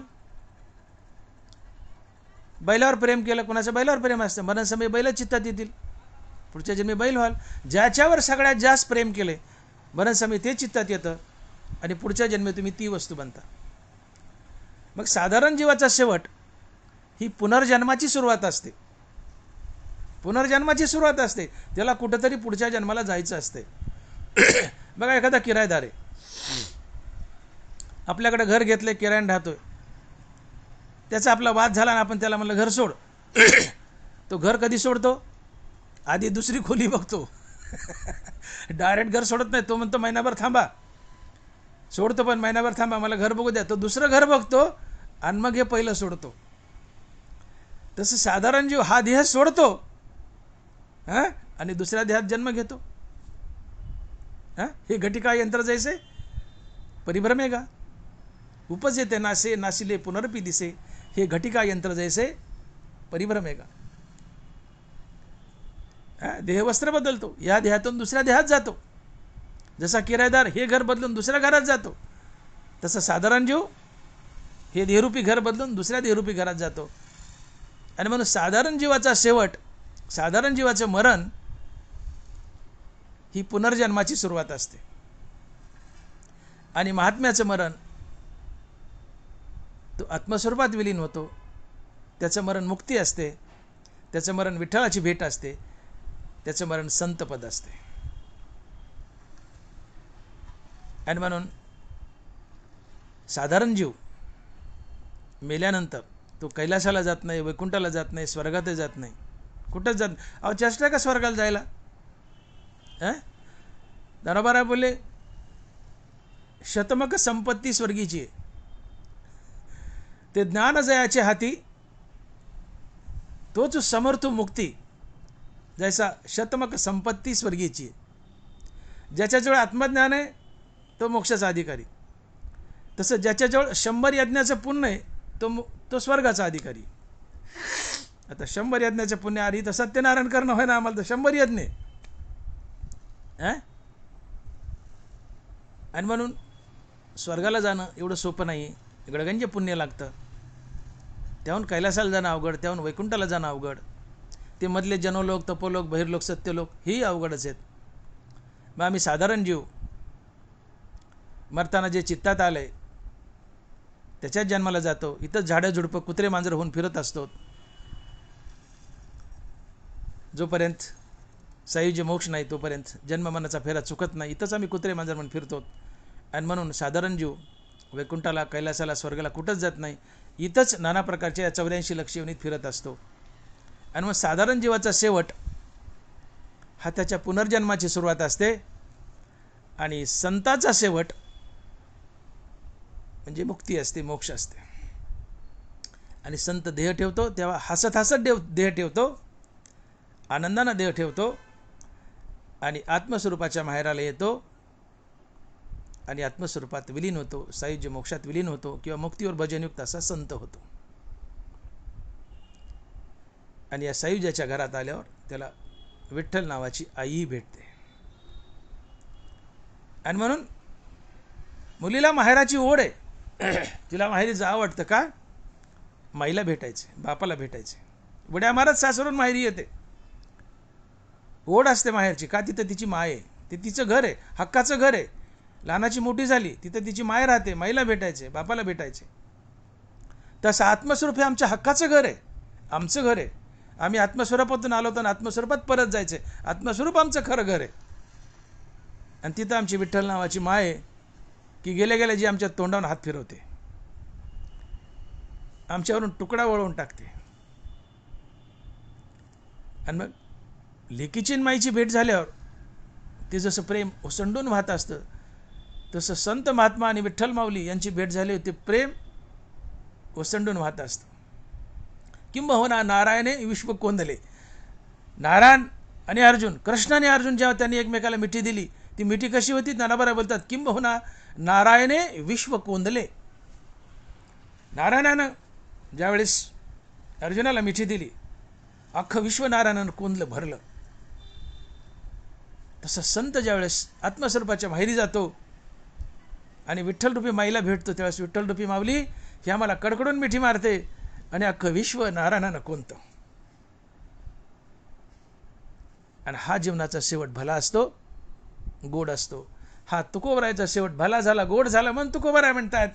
बैलावर प्रेम केलं, कोणाचं बैलावर प्रेम असतं, मरणसमयी बैल चित्तात येतील, पुढच्या जन्मी बैल व्हाल. ज्याच्यावर सगळ्यात जास्त प्रेम केले, मरणसमयी ते चित्तात येतं आणि पुढच्या जन्मी तुम्ही ती वस्तू बनता. मग साधारण जीवाचा शेवट ही पुनर्जन्माची सुरुवात असते. पुनर्जन्माची सुरुवात असते. त्याला कुठंतरी पुढच्या जन्माला जायचं असते. बघा, एखादा किरायदार आहे, आपल्याकडे घर घेतले, किरायाने राहतोय. त्याचा आपला वाद झाला आणि आपण त्याला म्हणलं घर सोड. तो घर कधी सोडतो? आधी दुसरी खोली बघतो. डायरेक्ट घर सोडत नाही. तो म्हणतो महिनाभर थांबा. सोडतो पण महिनाभर थांबा, मला घर बघू द्या. तो दुसरं घर बघतो आणि मग हे पहिलं सोडतो. तसं साधारण जीव हा देह सोडतो आणि दुसऱ्या देहात जन्म घेतो. हे घटिका यंत्र जैसे परिभ्रमे गा, उपज येते नासे, नासिले पुनरपी दिसे. हे घटिका यंत्र जैसे परिभ्रमे गा. देहवस्त्र बदलतो, या देहातून दुसऱ्या देहात जातो. जसा किरायदार हे घर बदलून दुसऱ्या घरात जातो, तसं साधारण जीव हे देहरूपी घर बदलून दुसऱ्या देहरूपी घरात जातो. आणि म्हणून साधारण जीवाचा शेवट, साधारण जीवाचं मरण ही पुनर्जन्माची सुरुवात असते. आणि महात्म्याचं मरण तो आत्मस्वरूपात विलीन होतो, त्याचं मरण मुक्ती असते, त्याचं मरण विठ्ठलाची भेट असते, त्याचं मरण संतपद असते. आणि म्हणून साधारण जीव मेल्यानंतर तो कैलासाला जात नाही, वैकुंठाला जात नाही, स्वर्गातही जात नाही, कुठंच जात नाही. अहो चेष्टा का स्वर्गाला जायला? दानोबाराय बोलले शतमक संपत्ती स्वर्गीची आहे, ते ज्ञान जयाचे हाती तोच समर्थ मुक्ती, जैसा शतमक संपत्ती स्वर्गीची आहे. ज्याच्याजवळ आत्मज्ञान आहे तो मोक्षाचा अधिकारी, तसं ज्याच्याजवळ 100 यज्ञाचं पुण्य आहे तो स्वर्गाचा अधिकारी. आता 100 यज्ञाचं पुण्य आधी तर सत्यनारायण करणं होय ना आम्हाला, तर 100 यज्ञ. आणि म्हणून स्वर्गाला जाणं एवढं सोपं नाही, गडगंज पुण्य लागतं. त्याहून कैलासाला जाणं अवघड, त्याहून वैकुंठाला जाणं अवघड, ते मधले जनोलोक, तपोलोक, बहिर्लोक, सत्यलोक ही अवघडच आहेत. मग आम्ही साधारण जीव मरताना जे चित्तात आलंय त्याच्यात जन्माला जातो, इथंच झाडं झुडपं कुत्रे मांजर होऊन फिरत असतो. जोपर्यंत सायुज्य मोक्ष नाही तोपर्यंत जन्ममरणाचा फेरा चुकत नाही, इथंच आम्ही कुत्रे मांजर म्हणून फिरतो. आणि म्हणून साधारण जीव वैकुंठाला, कैलासाला, स्वर्गाला कुठंच जात नाही, इथंच नाना प्रकारच्या 84 लक्ष योनीत फिरत असतो. आणि मग साधारण जीवाचा शेवट हा त्याच्या पुनर्जन्माची सुरुवात असते, आणि संताचा शेवट म्हणजे मुक्ती असते, मोक्ष असते. आणि संत देह ठेवतो तेव्हा हसत हसत देह ठेवतो, आनंदानं देह ठेवतो, आणि आत्मस्वरूपाच्या माहेराला येतो, आणि आत्मस्वरूपात विलीन होतो, सायुज्य मोक्षात विलीन होतो, किंवा मुक्तीवर भजनयुक्त असा संत होतो. आणि या सायुज्याच्या घरात आल्यावर त्याला विठ्ठल नावाची आई भेटते. आणि म्हणून मुलीला माहेराची ओढ आहे, तिला माहेरी जावं वाटतं का? माईला भेटायचे, बापाला भेटायचे. उड्या मारत सासरून माहेरी येते, ओढ असते माहेरची. का? तिथं तिची माय आहे, ते तिचं घर आहे, हक्काचं घर आहे. लहानाची मोठी झाली तिथं तिची माय राहते, माईला भेटायचे, बापाला भेटायचे. तसं आत्मस्वरूप हे आमच्या हक्काचं घर आहे, आमचं घर आहे. आम्ही आत्मस्वरूपातून आलो तर आत्मस्वरूपात परत जायचे, आत्मस्वरूप आमचं खरं घर आहे. आणि तिथं आमची विठ्ठल नावाची माय आहे की गेल्या गेल्या जी आमच्या तोंडावरून हात फिरवते, आमच्यावरून तुकडा वळवून टाकते. आणि मग लेकीची माईची भेट झाल्यावर ते जसं प्रेम ओसंडून वाहत असतं, तसं संत महात्मा आणि विठ्ठल माऊली यांची भेट झाली होती, प्रेम ओसंडून वाहत असतं. किंबहुना नारायणे विश्व कोंदले. नारायण आणि अर्जुन, कृष्ण आणि अर्जुन जेव्हा त्यांनी एकमेकाला मिठी दिली, ती मिठी कशी होती? ज्ञानोबा बोलतात किंबहुना नारायणे विश्व कोंदले. नारायणानं ज्यावेळेस अर्जुनाला मिठी दिली, अख्खं विश्व नारायणानं कोंदलं, भरलं. तसं संत ज्यावेळेस आत्मस्वरूपाच्या माहेरी जातो आणि विठ्ठलरूपी माईला भेटतो, त्यावेळेस विठ्ठलरूपी माऊली ही आम्हाला कडकडून मिठी मारते आणि अख्खं विश्व नारायणानं कोंदतं. आणि हा जीवनाचा शेवट भला असतो, गोड असतो. हा तुकोबरायचा शेवट भला झाला, गोड झाला, म्हणून तुकोबराय म्हणतात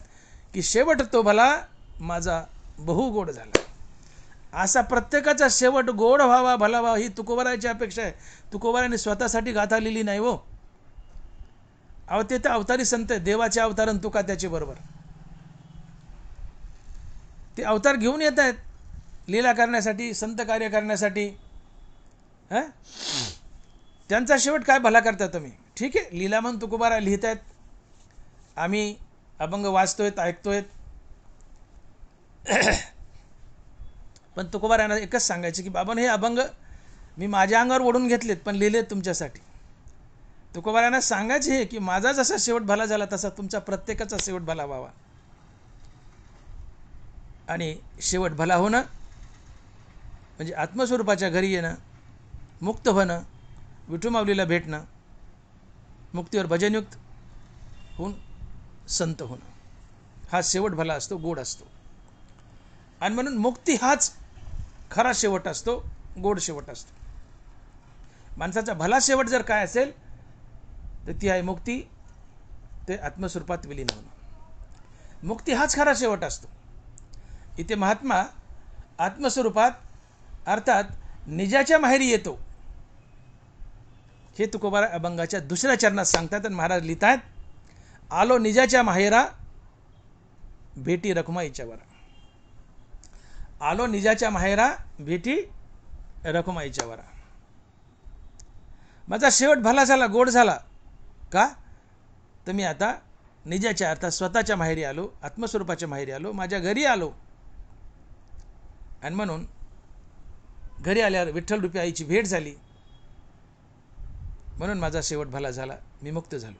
की शेवट तो भला माझा बहु गोड झाला. असा प्रत्येकाचा शेवट गोड व्हावा, भला व्हावा ही तुकोबरायची अपेक्षा आहे. तुकोबरायने स्वतःसाठी गाथा लिहिली नाही हो. अहो ते तर अवतारी संत आहे, देवाचे अवतारण तुका त्याचे बरोबर. ते अवतार घेऊन येत आहेत लीला करण्यासाठी, संत कार्य करण्यासाठी. त्यांचा शेवट काय भला करता तुम्ही? ठीक आहे, लीला म्हणून तुकोबाराय लिहित आहेत, आम्ही अभंग वाचतोयत, ऐकतोयत. पण तुकोबारायांना एकच सांगायचं की बाबा हे अभंग मी माझ्या अंगावर ओढून घेतलेत, पण लिहिलेत तुमच्यासाठी. तुकोबारायांना सांगायचे हे की माझा जसा शेवट भला झाला तसा तुमचा प्रत्येकाचा शेवट भला व्हावा. आणि शेवट भला होणं म्हणजे आत्मस्वरूपाच्या घरी येणं, मुक्त होणं, विठू माऊलीला भेटणं, मुक्तीवर भजनयुक्त होऊन संत होणं, हा शेवट भला असतो, गोड असतो. आणि म्हणून मुक्ती हाच खरा शेवट असतो, गोड शेवट असतो. माणसाचा भला शेवट जर काय असेल तर ती आहे मुक्ती, ते आत्मस्वरूपात विलीन होणं. मुक्ती हाच खरा शेवट असतो. इथे महात्मा आत्मस्वरूपात अर्थात निजाच्या माहेरी येतो हे तुकोबार अभंगाच्या दुसऱ्या चरणात सांगतात आणि महाराज लिहितात, आलो निजाच्या माहेरा भेटी रखुमाईच्या वरा. आलो निजाच्या माहेरा भेटी रखुमाईच्या वरा. माझा शेवट भला झाला, गोड झाला. का? तर मी आता निजाच्या अर्थात स्वतःच्या माहेरी आलो, आत्मस्वरूपाच्या माहेरी आलो, माझ्या घरी आलो. आणि म्हणून घरी आल्यावर विठ्ठल रूपी आईची भेट झाली, म्हणून माझा शेवट भला झाला, मी मुक्त झालो.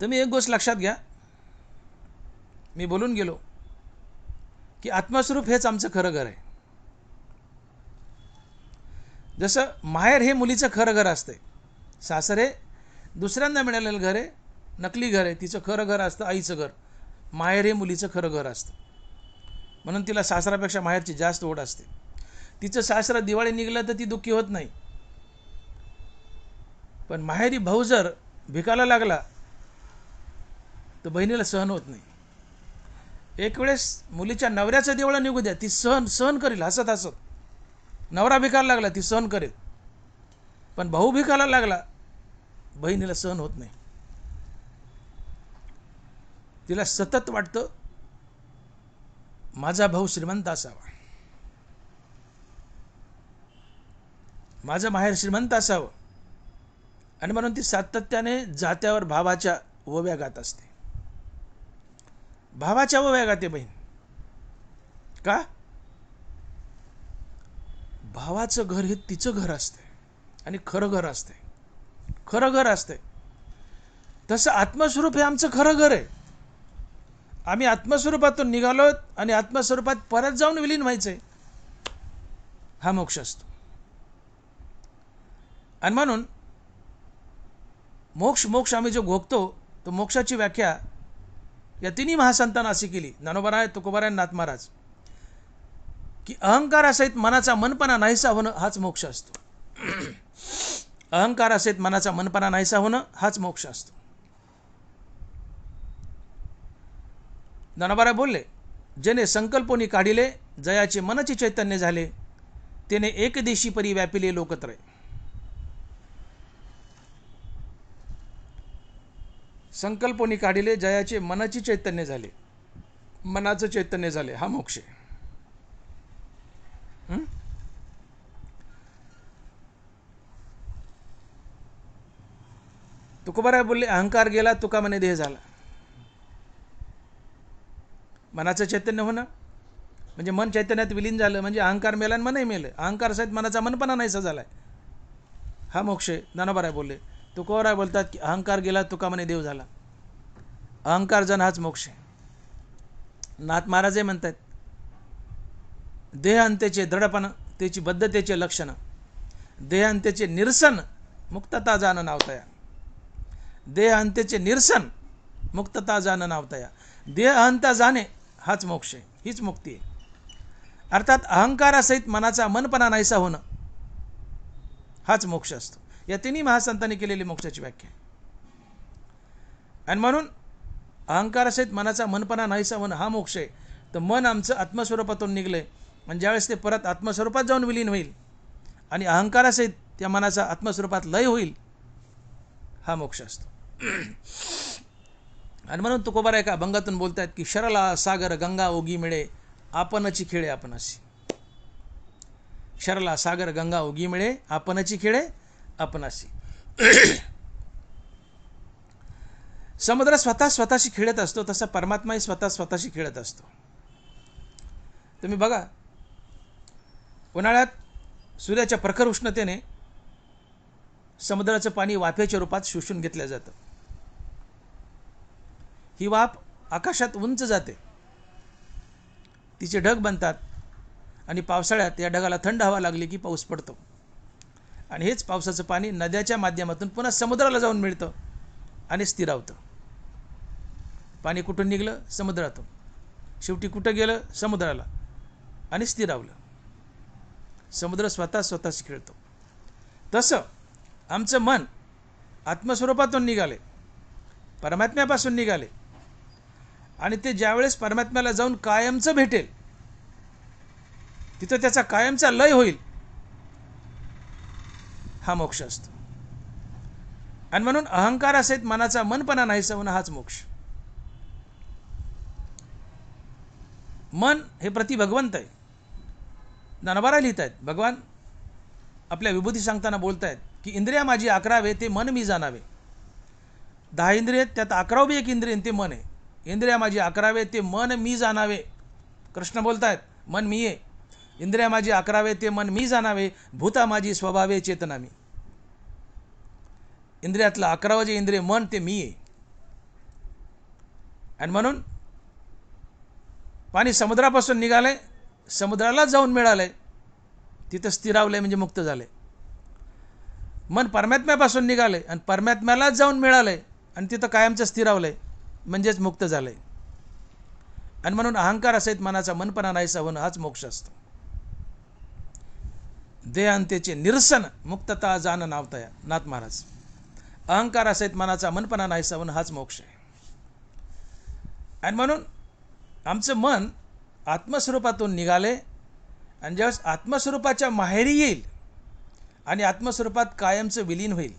तुम्ही एक गोष्ट लक्षात घ्या, मी बोलून गेलो की आत्मस्वरूप हेच आमचं खरं घर आहे. जसं माहेर हे मुलीचं खरं घर असते, सासर हे दुसऱ्यांदा मिळालेलं घर आहे, नकली घर आहे, तिचं खरं घर असतं आईचं घर. माहेर हे मुलीचं खरं घर असतं, म्हणून तिला सासरापेक्षा माहेरची जास्त ओढ असते. तिचं सासरा दिवाळी निघलं तर ती दुःखी होत नाही, पण माहेरी भाऊ जर भिकायला लागला तर बहिणीला सहन होत नाही. एक वेळेस मुलीच्या नवऱ्याचं देवळं निघू द्या, ती सहन करेल हसत हसत. नवरा भिकायला लागला ती सहन करेल, पण भाऊ भिकायला लागला बहिणीला सहन होत नाही. तिला सतत वाटतं माझा भाऊ श्रीमंत असावा, माझं माहेर श्रीमंत असावं, आणि म्हणून ती सातत्याने जात्यावर भावाच्या ओव्या गात असते. भावाच्या ओव्या गाते बहीण. का? भावाचं घर हे तिचं घर असते आणि खरं घर असते, खरं घर असते. तसं आत्मस्वरूप हे आमचं खरं घर आहे. आम्ही आत्मस्वरूपातून निघालोत आणि आत्मस्वरूपात परत जाऊन विलीन व्हायचंय, हा मोक्ष असतो. आणि म्हणून मोक्ष आम्ही जो भोगतो, तो मोक्षाची व्याख्या या तिन्ही महासंतांना अशी केली, ज्ञानोबाराय, तुकोबाराय, नाथ महाराज, की अहंकारासहित मनाचा मनपणा नाहीसा होणं हाच मोक्ष असतो. अहंकारासहित मनाचा मनपणा नाहीसा होणं हाच मोक्ष असतो. ज्ञानोबाराय बोलले, जेने संकल्पोनी काढिले जयाचे मनचे चैतन्य झाले, तेने एक देशी परी व्यापिले लोकत्रय. संकल्पोनी काढिले जयाचे मनाची चैतन्य झाले, मनाचं चैतन्य झाले, हा मोक्ष आहे. तुकोबाराय बोलले, अहंकार गेला तुका म्हणे देह झाला. मनाचं चैतन्य होणं म्हणजे मन चैतन्यात विलीन झालं, म्हणजे अहंकार मेला आणि मनही मेलं. अहंकार सहित मनाचा मनपणा नाहीसा झालाय, हा मोक्ष आहे. ज्ञानोबाराय बोलले. तुकोबाराय बोलतात की अहंकार गेला तुका म्हणे देव झाला. अहंकार जन हाच मोक्ष आहे. नाथ महाराजही म्हणतात, देह अंत्यचे दृढपण त्याची बद्धतेचे लक्षण, देह अंत्यचे निरसन मुक्तता जाण नावतया. देह अंत्यचे निरसन मुक्तता जाण नावतया. देह अहंता जाणे हाच मोक्ष आहे, हीच मुक्ती आहे. अर्थात अहंकारासहित मनाचा मनपणा नाहीसा होणं हाच मोक्ष असतो. या तिन्ही महासंतांनी केलेली मोक्षाची व्याख्या. आणि म्हणून अहंकारासहित मनाचा मनपणा नाहीसा होणं हा मोक्ष आहे. तर मन आमचं आत्मस्वरूपातून निघलंय, आणि ज्यावेळेस ते परत आत्मस्वरूपात जाऊन विलीन होईल आणि अहंकारासहित त्या मनाचा आत्मस्वरूपात लय होईल, हा मोक्ष असतो. आणि म्हणून तुकोबाराय एका अभंगातून बोलतायत की शरला सागर गंगा ओगी मिळे आपणची खेळे आपणाशी. शरला सागर गंगा ओगी मिळे आपणची खेळे आपणाशी. समुद्र स्वतःशी खेळत असतो, तसा परमात्माही स्वतःशी खेळत असतो. तुम्ही बघा, उन्हाळ्यात सूर्याच्या प्रखर उष्णतेने समुद्राचं पाणी वाफेच्या रूपात शोषून घेतलं जातं. ही वाफ आकाशात उंच जाते, तिचे ढग बनतात, आणि पावसाळ्यात या ढगाला थंड हवा लागली की पाऊस पडतो, आणि हेच पावसाचं पाणी नद्याच्या माध्यमातून पुन्हा समुद्राला जाऊन मिळतं आणि स्थिरावतं. पाणी कुठून निघलं? समुद्रातून. शेवटी कुठं गेलं? समुद्राला, आणि स्थिरावलं. समुद्र स्वतःशी खेळतो. तसं आमचं मन आत्मस्वरूपातून निघाले, परमात्म्यापासून निघाले, आणि ते ज्यावेळेस परमात्म्याला जाऊन कायमचं भेटेल, तिथं त्याचा कायमचा लय होईल, हा मोक्ष असतो. आणि म्हणून अहंकार असेल मनाचा मनपणा नाहीसा होणं हाच मोक्ष. मन हे प्रति भगवंत आहे. ज्ञानोबा लिहित आहेत, भगवान आपल्या विभूती सांगताना बोलतायत की इंद्रिया माझी 11 ते मन मी जाणावे. 10 इंद्रिय त्यात 11वी एक इंद्रिय ते मन आहे. इंद्रिया माझी 11 ते मन मी जाणावे. कृष्ण बोलतायत मन मी आहे. इंद्रिया माझी 11 ते मन मी जाणावे, भूता माझी स्वभावे चेतना मी. इंद्रियातलं 11वं जे इंद्रिय मन ते मी आहे. आणि म्हणून पाणी समुद्रापासून निघालंय, समुद्रालाच जाऊन मिळालंय, तिथं स्थिरावलंय म्हणजे मुक्त झालंय. मन परमात्म्यापासून निघालंय आणि परमात्म्यालाच जाऊन मिळालंय आणि तिथं कायमचं स्थिरावलंय म्हणजेच मुक्त झालंय. आणि म्हणून अहंकार असेल मनाचा मनपणा नाहीसा होणं हाच मोक्ष असतो. देहांतेचे निरसन मुक्तता जाण नावतया, नाथ महाराज. अहंकार असेल मनाचा मनपणा नाहीसा होणं हाच मोक्ष आहे. आणि म्हणून आमचं मन आत्मस्वरूपातून निघाले आणि ज्यावेळेस आत्मस्वरूपाच्या माहेरी येईल आणि आत्मस्वरूपात कायमचं विलीन होईल,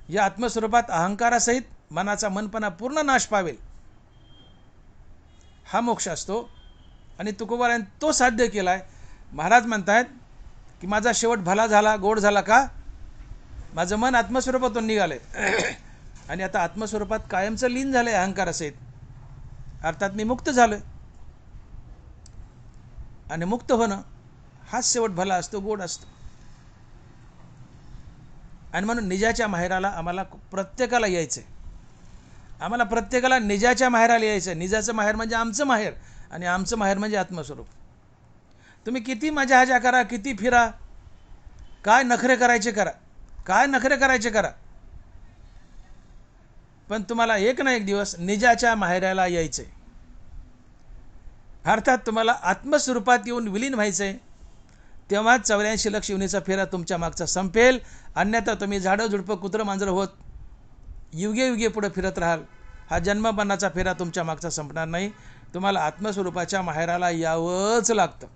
या आत्मस्वरूपात अहंकारासहित मनाचा मनपणा पूर्ण नाश पावेल, हा मोक्ष असतो. आणि तुकोबारायन तो साध्य केलाय. महाराज म्हणतायत की माझा शेवट भला झाला, गोड झाला का? माझं मन आत्मस्वरूपातून निघालंय आणि आता आत्मस्वरूपात कायमचं लीन झालंय अहंकारासहित, अर्थात मी मुक्त झालोय. आणि मुक्त होणं हाच शेवट भला असतो, गोड असतो. आणि म्हणून निजाच्या माहेराला आम्हाला प्रत्येकाला यायचंय. आम्हाला प्रत्येकाला निजाच्या माहेराला यायचं. निजाचं माहेर म्हणजे आमचं माहेर आणि आमचं माहेर म्हणजे आत्मस्वरूप. तुम्ही किती मजा हजा करा, किती फिरा, काय नखरे करायचे करा, काय नखरे करायचे करा, पण तुम्हाला एक ना एक दिवस निजाच्या माहेराला यायचंय. अर्थात तुम्हाला आत्मस्वरूपात येऊन विलीन व्हायचंय. तेव्हा 84 लक्ष योनीचा फेरा तुमच्या मागचा संपेल. अन्यथा तुम्ही झाडं झुडपं कुत्रं मांजरं होत युगे युगे पुढे फिरत राहाल. हा जन्मबंधाचा फेरा तुमच्या मागचा संपणार नाही. तुम्हाला आत्मस्वरूपाच्या माहेराला यावंच लागतं,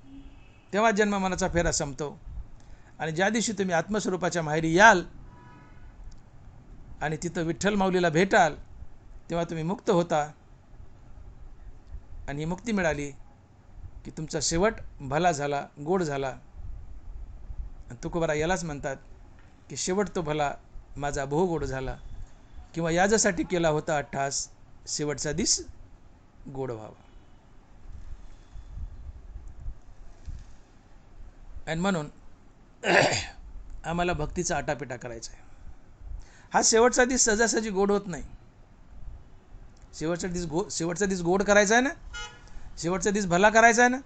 तेव्हा जन्ममरणाचा फेरा संपतो. आणि ज्या दिवशी तुम्ही आत्मस्वरूपाच्या माहेरी याल आणि तिथं विठ्ठल माऊलीला भेटाल, तेव्हा तुम्ही मुक्त होता. आणि ही मुक्ती मिळाली की तुमचा शेवट भला झाला, गोड झाला. आणि तुकोबारा यालाच म्हणतात की शेवट तो भला माझा बहु गोड झाला, किंवा याच्यासाठी केला होता अट्टहास, शेवटचा दिस गोड व्हावा. आणि म्हणून आम्हाला भक्तीचा आटापिटा करायचा आहे. हा शेवटचा दिस सहजासहजी गोड होत नाही. शेवटचा दिस गोड करायचा आहे ना, शेवटचा दिस भला करायचा आहे ना,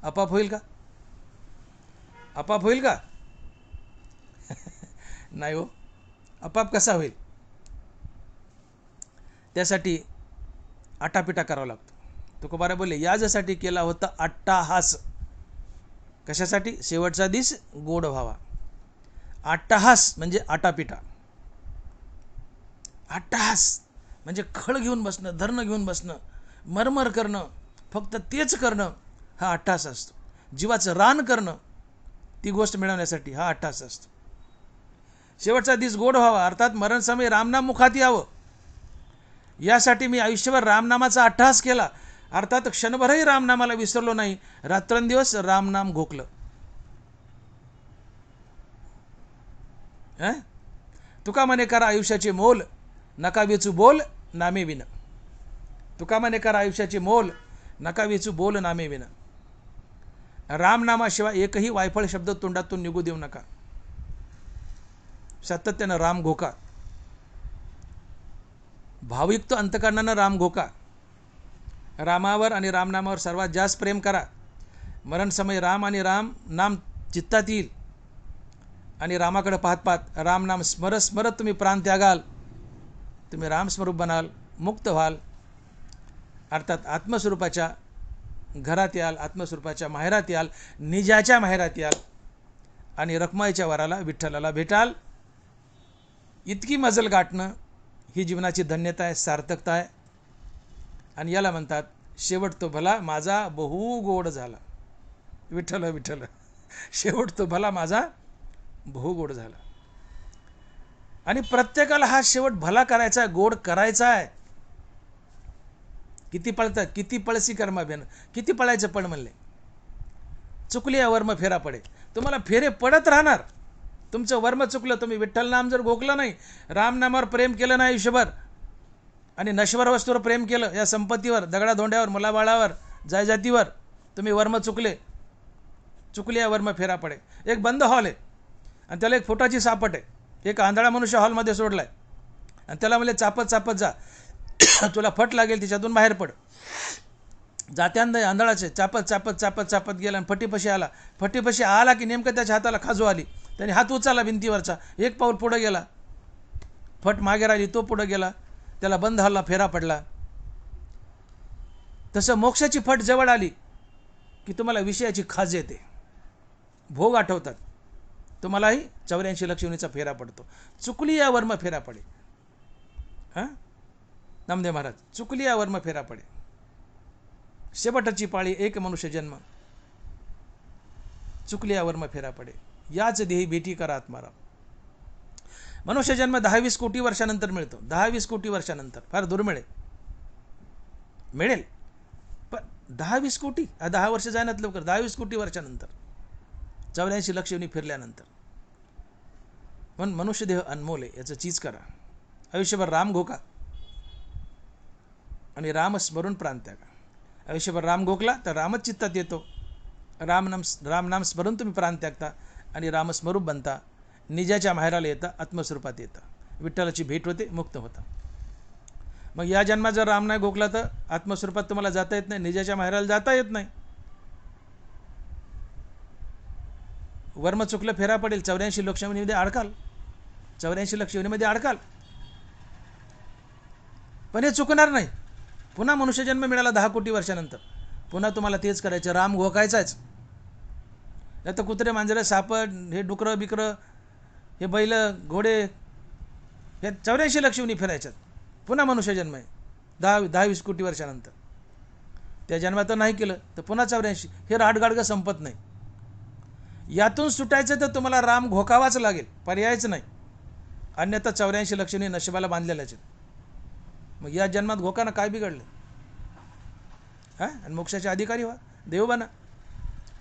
आपाप होईल का? आपाप होईल का? नाही हो, आपाप कसा होईल? त्यासाठी आटापिटा करावा लागतो. तुकोबारा बोलले याच्यासाठी केला होता अट्टाहास. कशासाठी? शेवटचा दिस गोड व्हावा. अट्टाहास म्हणजे आटापिटा. अट्टाहास म्हणजे खळ घेऊन बसणं, धरणं घेऊन बसणं, मरमर करणं, फक्त तेच करणं, हा अट्टाहास असतो. जीवाचं रान करणं ती गोष्ट मिळवण्यासाठी हा अट्टाहास असतो. शेवटचा दिस गोड व्हावा अर्थात मरण समय रामनाम मुखात यावं, यासाठी मी आयुष्यभर रामनामाचा अट्टाहास केला. अर्थात क्षणभरही रामनामाला विसरलो नाही, रात्रंदिवस रामनाम घोकलं. तुका म्हणे करा आयुष्याचे मोल, नका वेचू बोल नामे विन. तुका म्हणे करा आयुष्याचे मोल, नका वेचू बोल नामे विन. रामनामाशिवाय एकही वायफळ शब्द तोंडातून निघू देऊ नका. सातत्यानं राम घोका, भावयुक्त अंतकरणानं राम घोका. रामावर आणि रामनामावर सर्वात जास्त प्रेम करा. मरण समय राम आणि राम नाम चित्तात येईल आणि रामाकडे पाहत पाहत रामनाम स्मरत स्मरत तुम्ही प्राण त्यागाल. तुम्ही रामस्वरूप बनाल, मुक्त व्हाल. अर्थात आत्मस्वरूपाच्या घरात याल, आत्मस्वरूपाच्या माहेरात याल, निजाच्या माहेरात याल आणि रखमाईच्या वराला विठ्ठलाला भेटाल. इतकी मजल गाठणं ही जीवनाची धन्यता आहे, सार्थकता आहे. आणि याला म्हणतात शेवट तो भला माझा बहु गोड झाला. विठ्ठल विठ्ठल, शेवट तो भला माझा बहु गोड झाला. आणि प्रत्येकाला हा शेवट भला करायचा आहे, गोड करायचा आहे. किती पळतात, किती पळसी कर्मा बेन, किती पळायचं पण म्हणले. चुकली आहे वर्म फेरा पडे. तुम्हाला फेरे पडत राहणार. तुमचं वर्म चुकलं, तुम्ही विठ्ठल नाम जर गोखलं नाही, राम नामावर प्रेम केलं नाही आयुष्यभर, आणि नश्वर वस्तूवर प्रेम केलं, या संपत्तीवर, दगडाधोंड्यावर, मुलाबाळावर, जायजातीवर, तुम्ही वर्म चुकले. चुकली आहे वर्म फेरा पडे. एक बंद हॉल आहे आणि त्याला एक फुटाची सापट आहे. एक आंधळा मनुष्य हॉलमध्ये सोडला आहे आणि त्याला म्हणले चापत चापत जा, तुला फट लागेल, तिच्यातून बाहेर पड. जात्यांदा आंधळाचे चापत चापत चापत चापत गेला आणि फटीपशी आला. फटीपशी आला की नेमकं त्याच्या हाताला खाजू आली. त्याने हात उचलला भिंतीवरचा, एक पाऊल पुढं गेला, फट मागे राहिली, तो पुढं गेला, त्याला बंद हॉलला फेरा पडला. तसं मोक्षाची फट जवळ आली की तुम्हाला विषयाची खाज येते, भोग आठवतात. तुम्हालाही 84 लक्ष योनीचा फेरा पडतो. चुकली या वर्म फेरा पडे. हां, नामदेव महाराज, चुकली या वर्म फेरा पडे. शेवटची पाळी एक मनुष्य जन्म, चुकली या वर्म फेरा पडे. याच देही भेटी करा आत्माराम. मनुष्य जन्म 10-20 कोटी वर्षानंतर मिळतो. 10-20 कोटी वर्षानंतर, फार दुर्मिळ आहे. मिळेल पण 10-20 कोटी, 10 वर्ष जाण्यात लवकर, 10-20 कोटी वर्षानंतर, 84 लक्ष योनी फिरल्यानंतर. म्हणून मनुष्यदेह अनमोल आहे, याचं चीज करा. आयुष्यभर राम घोका आणि राम स्मरून प्राण त्यागा. आयुष्यभर राम घोकला तर रामच चित्तात येतो. राम नाम स्मरून तुम्ही प्राण त्यागता आणि रामस्वरूप बनता. निजाच्या माहेराला येता, आत्मस्वरूपात येता, विठ्ठलाची भेट होते, मुक्त होता. मग या जन्मात जर राम नाही घोकला तर आत्मस्वरूपात तुम्हाला जाता येत नाही, निजाच्या माहेराला जाता येत नाही. वर्म चुकलं फेरा पडेल. 84 लक्ष योनीमध्ये अडकाल, 84 लक्ष योनीमध्ये अडकाल. पण हे चुकणार नाही. पुन्हा मनुष्यजन्म मिळाला 10 कोटी वर्षानंतर, पुन्हा तुम्हाला तेच करायचं, राम घोकायचाच. नाही तर कुत्रे, मांजरं, साप, हे डुकरं बिकरं, हे बैल, घोडे, हे 84 लक्ष योनी फिरायच्यात. पुन्हा मनुष्यजन्म आहे 10-20 कोटी वर्षानंतर. त्या जन्मात नाही केलं तर पुन्हा 84. हे राडगाडगं संपत नाही. यातून सुटायचं तर तुम्हाला राम घोकावाच लागेल, पर्यायच नाही. अन्यथा 84 लक्ष योनी नशिबाला बांधलेल्याच आहेत. मग या जन्मात घोकानं काय बिघडलं? हां, आणि मोक्षाचे अधिकारी व्हा, देव बना,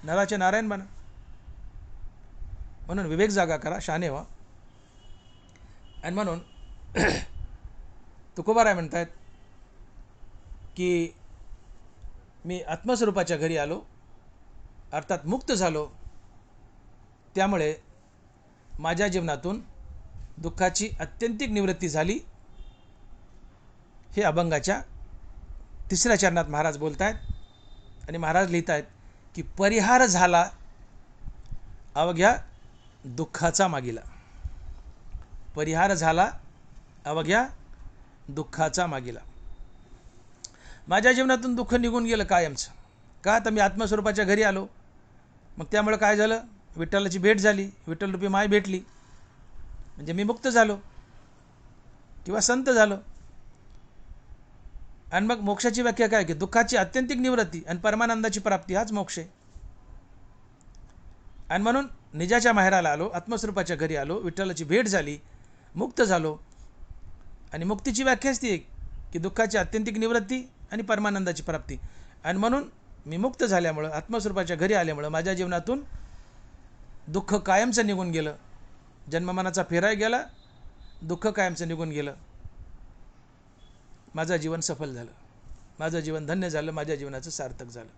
नराचे नारायण बना. म्हणून विवेक जागा करा, शाने व्हा. आणि म्हणून तुकोबाराय म्हणतात की मी आत्मस्वरूपाच्या घरी आलो, अर्थात मुक्त झालो, त्यामुळे माझ्या जीवनातून दुःखाची अत्यंतिक निवृत्ती झाली. हे अभंगाच्या 3ऱ्या चरणात महाराज बोलत आहेत. आणि महाराज लिहित आहेत की परिहार झाला अवघ्या दुःखाचा मागिला. परिहार झाला अवघ्या दुःखाचा मागिला. माझ्या जीवनातून दुःख निघून गेलं कायमचं. का? तर मी आत्मस्वरूपाच्या घरी आलो. मग त्यामुळे काय झालं? विठ्ठलाची भेट झाली, विठ्ठलरूपी माय भेटली, म्हणजे मी मुक्त झालो किंवा संत झालो. आणि मग मोक्षाची व्याख्या काय? की दुःखाची अत्यंतिक निवृत्ती आणि परमानंदाची प्राप्ती, हाच मोक्ष आहे. आणि म्हणून निजाच्या माहेराला आलो, आत्मस्वरूपाच्या घरी आलो, विठ्ठलाची भेट झाली, मुक्त झालो. आणि मुक्तीची व्याख्याच ती एक की दुःखाची अत्यंतिक निवृत्ती आणि परमानंदाची प्राप्ती. आणि म्हणून मी मुक्त झाल्यामुळं, आत्मस्वरूपाच्या घरी आल्यामुळं माझ्या जीवनातून दुःख कायमचं निघून गेलं. जन्ममनाचा फेराय गेला, दुःख कायमचं निघून गेलं. माझं जीवन सफल झालं, माझं जीवन धन्य झालं, माझ्या जीवनाचं सार्थक झालं.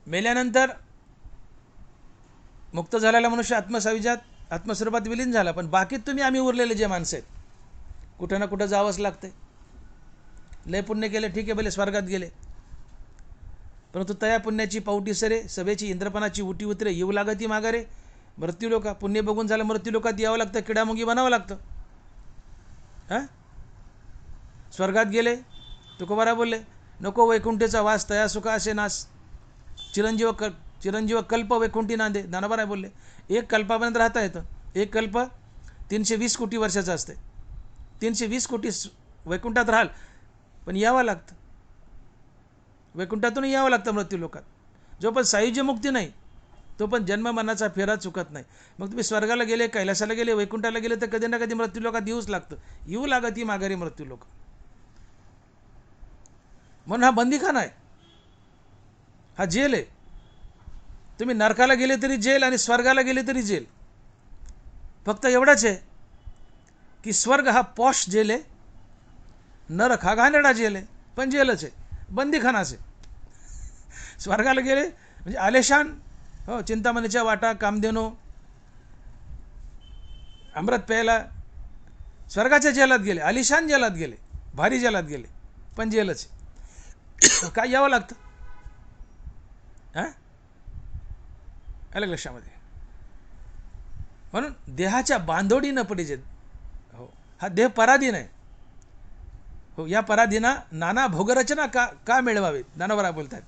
मेल्यानंतर मुक्त झालेला मनुष्य आत्मसायुज्यात, आत्मस्वरूपात विलीन झाला. पण बाकी आम्ही उरलेले जे माणसं आहेत, कुठं ना कुठं जावंच लागतंय. लय पुण्य केले, ठीक आहे, भले स्वर्गात गेले, परंतु तया पुण्याची पावटी सरे, सभेची इंद्रपणाची उटी उतरे, येऊ लागती माघारे. मृत्यूलोका, पुण्य बघून झालं मृत्यूलोकात यावं लागतं, किडामुंगी बनावं लागतं. हां, स्वर्गात गेले, तुकोबारा बोलले, नको वैकुंठेचा वास, तया सुख असे नास, चिरंजीव कल्प वैकुंठी नांदे. ज्ञानोबा बोलले, एक कल्पापर्यंत राहता येतं. एक कल्प 320 कोटी वर्षाचा असते. 320 कोटी वैकुंठात राहाल, पण यावं लागतं, वैकुंठातून यावं लागतं मृत्यू लोकात. जो पण सायुज्य मुक्ती नाही तो पण जन्म मरणाचा फेरा चुकत नाही. मग तुम्ही स्वर्गाला गेले, कैलासाला गेले, वैकुंठाला गेले तर कधी ना कधी मृत्यू लोकात येऊच लागतं, येऊ लागत ही माघारी मृत्यू लोक. म्हणून हा बंदीखाना आहे, हा जेल आहे. तुम्ही नरकाला गेले तरी जेल आणि स्वर्गाला गेले तरी जेल. फक्त एवढंच आहे की स्वर्ग हा पॉश जेल आहे, नरक हा घाणेरडा जेल आहे, पण जेलच आहे, बंदीखानाच आहे. स्वर्गाला गेले म्हणजे आलेशान, हो, चिंतामणीच्या वाटा, कामधेनू, अमृत प्यायला, स्वर्गाच्या जेलात गेले, आलिशान जेलात गेले, भारी जेलात गेले, पण जेलच आहे. काय यावं लागतं, हां, अलग लक्षामध्ये. म्हणून देहाच्या बांधोडी न पडिजे. हो, हा देह पराधीन आहे. हो, या पराधीना नाना भोगरचना का मिळवावेत, ज्ञानोबा बोलतात.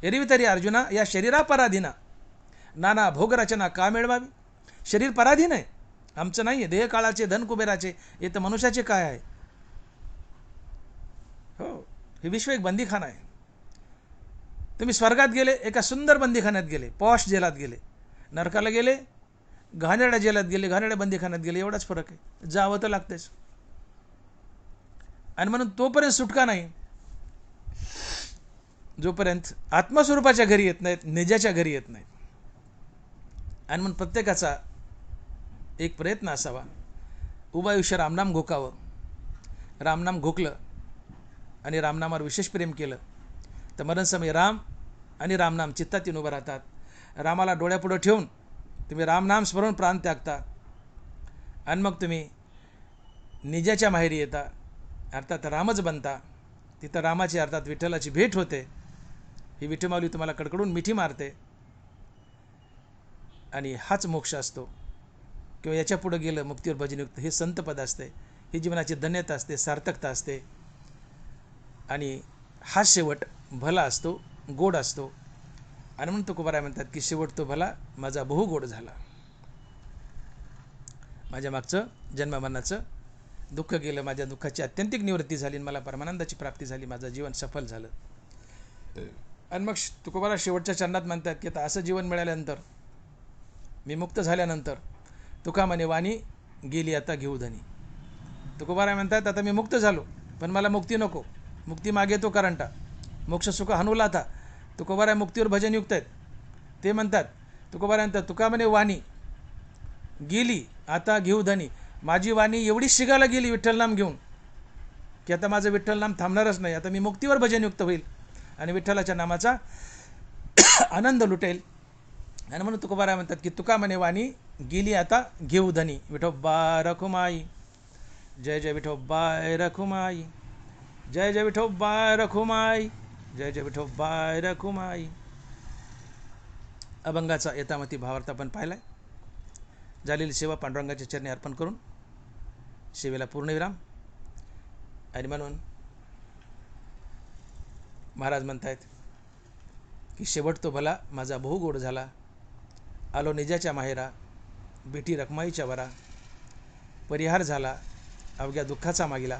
एरवी तरी अर्जुना या शरीरा पराधीना नाना भोगरचना का मिळवावी. शरीर पराधीन आहे, आमचं नाही आहे. देह काळाचे, धन कुबेराचे, हे तर मनुष्याचे काय आहे. हो, हे विश्व एक बंदीखाना आहे. तुम्ही स्वर्गात गेले एका सुंदर बंदीखान्यात गेले, पॉश जेलात गेले, नरकाला गेले घाणेरड्या जेलात गेले, घाणेरड्या बंदीखान्यात गेले, एवढाच फरक आहे. जावं तर लागतेच. आणि म्हणून तोपर्यंत सुटका नाही जोपर्यंत आत्मस्वरूपाच्या घरी येत नाहीत, निजाच्या घरी येत नाहीत. आणि म्हणून प्रत्येकाचा एक प्रयत्न असावा, उभं आयुष्य रामनाम घोकावं. रामनाम घोकलं आणि रामनामावर विशेष प्रेम केलं तर मरणसमयी राम आणि रामनाम चित्तात येऊन उभं राहतात. रामाला डोळ्यापुढं ठेवून तुम्ही रामनाम स्मरून प्राण त्यागता आणि मग तुम्ही निजाच्या माहेरी येता, अर्थात रामच बनता. तिथं रामाची अर्थात विठ्ठलाची भेट होते. ही विठ्ठमाऊली तुम्हाला कडकडून मिठी मारते आणि हाच मोक्ष असतो. किंवा याच्या पुढे गेलं मुक्तीवर भजनयुक्त हे संतपद असते, ही जीवनाची धन्यता असते, सार्थकता असते. आणि हा शेवट भला असतो, गोड असतो. आणि म्हणून तुकोबाराय म्हणतात की शेवट तो भला माझा बहु गोड झाला. माझ्या मागचं जन्ममरणाचं दुःख गेलं, माझ्या दुःखाची अत्यंतिक निवृत्ती झाली, मला परमानंदाची प्राप्ती झाली, माझं जीवन सफल झालं. आणि मग तुकोबारा शेवटच्या चरणात म्हणतात की आता असं जीवन मिळाल्यानंतर, मी मुक्त झाल्यानंतर, तुका म्हणे वाणी गेली आता घेऊ धनी. तुकोबाराय म्हणतात आता मी मुक्त झालो, पण मला मुक्ती नको, मुक्ती मागे तो करंटा, मोक्ष सुख हनुला था. तुकोबाराय मुक्तीवर भजनयुक्त आहेत. ते म्हणतात, तुकोबाराय म्हणतात तुका म्हणे वाणी गेली आता घेऊ धनी. माझी वाणी एवढी शिगायला गेली विठ्ठल नाम घेऊन की आता माझं विठ्ठल नाम थांबणारच नाही. आता मी मुक्तीवर भजनयुक्त होईल आणि विठ्ठलाच्या नामाचा आनंद लुटेल. आणि म्हणून तुकोबाराय म्हणतात की तुका म्हणे वाणी गेली आता घेऊ धनी. विठोबा रखुमाई, जय जय विठोबा रखुमाई, जय जय विठोबा रखुमाई, जय जय विठोबा रखुमाई. अभंगाचा यथामती भावार्थ आपण पाहिलाय. झालेली सेवा पांडुरंगाच्या चरणी अर्पण करून सेवेला पूर्णविराम. आणि म्हणून महाराज म्हणतायत की शेवट तो भला माझा बहु गोड झाला, आलो निजाच्या माहेरा, बेटी रखमाईच्या वरा, परिहार झाला अवघ्या दुःखाचा मागिला,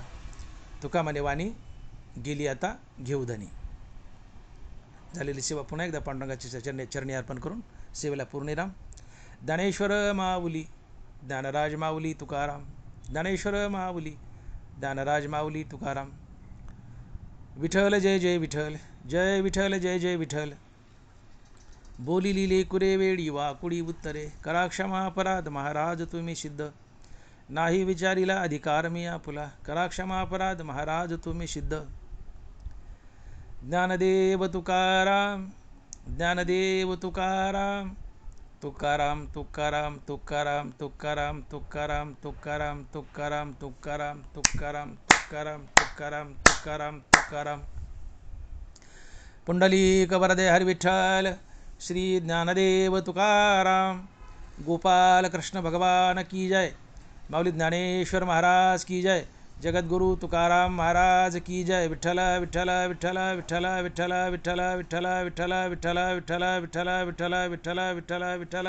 तुका म्हणे वाणी गेली आता घेऊ धनी. झालेली सेवा पुन्हा एकदा पांडुरंगाच्या चरणी अर्पण करून सेवेला पूर्णविराम. ज्ञानेश्वर माऊली, ज्ञानराज माऊली तुकाराम, ज्ञानेश्वर माऊली, ज्ञानराज माऊली तुकाराम. विठ्ठल जय जय विठ्ठल, जय विठ्ठल जय जय विठ्ठल. बोली लिले कुरे वेळी वाकुडी उत्तरे, करा क्षमा अपराध महाराज तुम्ही सिद्ध, नाही विचारिला अधिकार मी आपुला, करा क्षमा अपराध महाराज तुम्ही सिद्ध. ज्ञानदेव तुकाराम, ज्ञानदेव तुकाराम, तुकाराम तुकाराम तुकाराम तुकाराम तुकाराम तुकाराम तुकाराम तुकाराम तुकाराम तुकाराम तुकाराम तुकाराम तुकाराम. पुंडलिक वरदे हरी विठ्ठल, श्री ज्ञानदेव तुकाराम. गोपाल कृष्ण भगवान की जय. माऊली ज्ञानेश्वर महाराज की जय. जगद्गुरु तुकाराम महाराज की जय. विठ्ठल विठ्ठल विठ्ठल विठ्ठल विठ्ठल विठ्ठल विठ्ठल विठ्ठल विठ्ठल विठ्ठल विठ्ठल विठ्ठल विठ्ठल विठ्ठल विठ्ठल.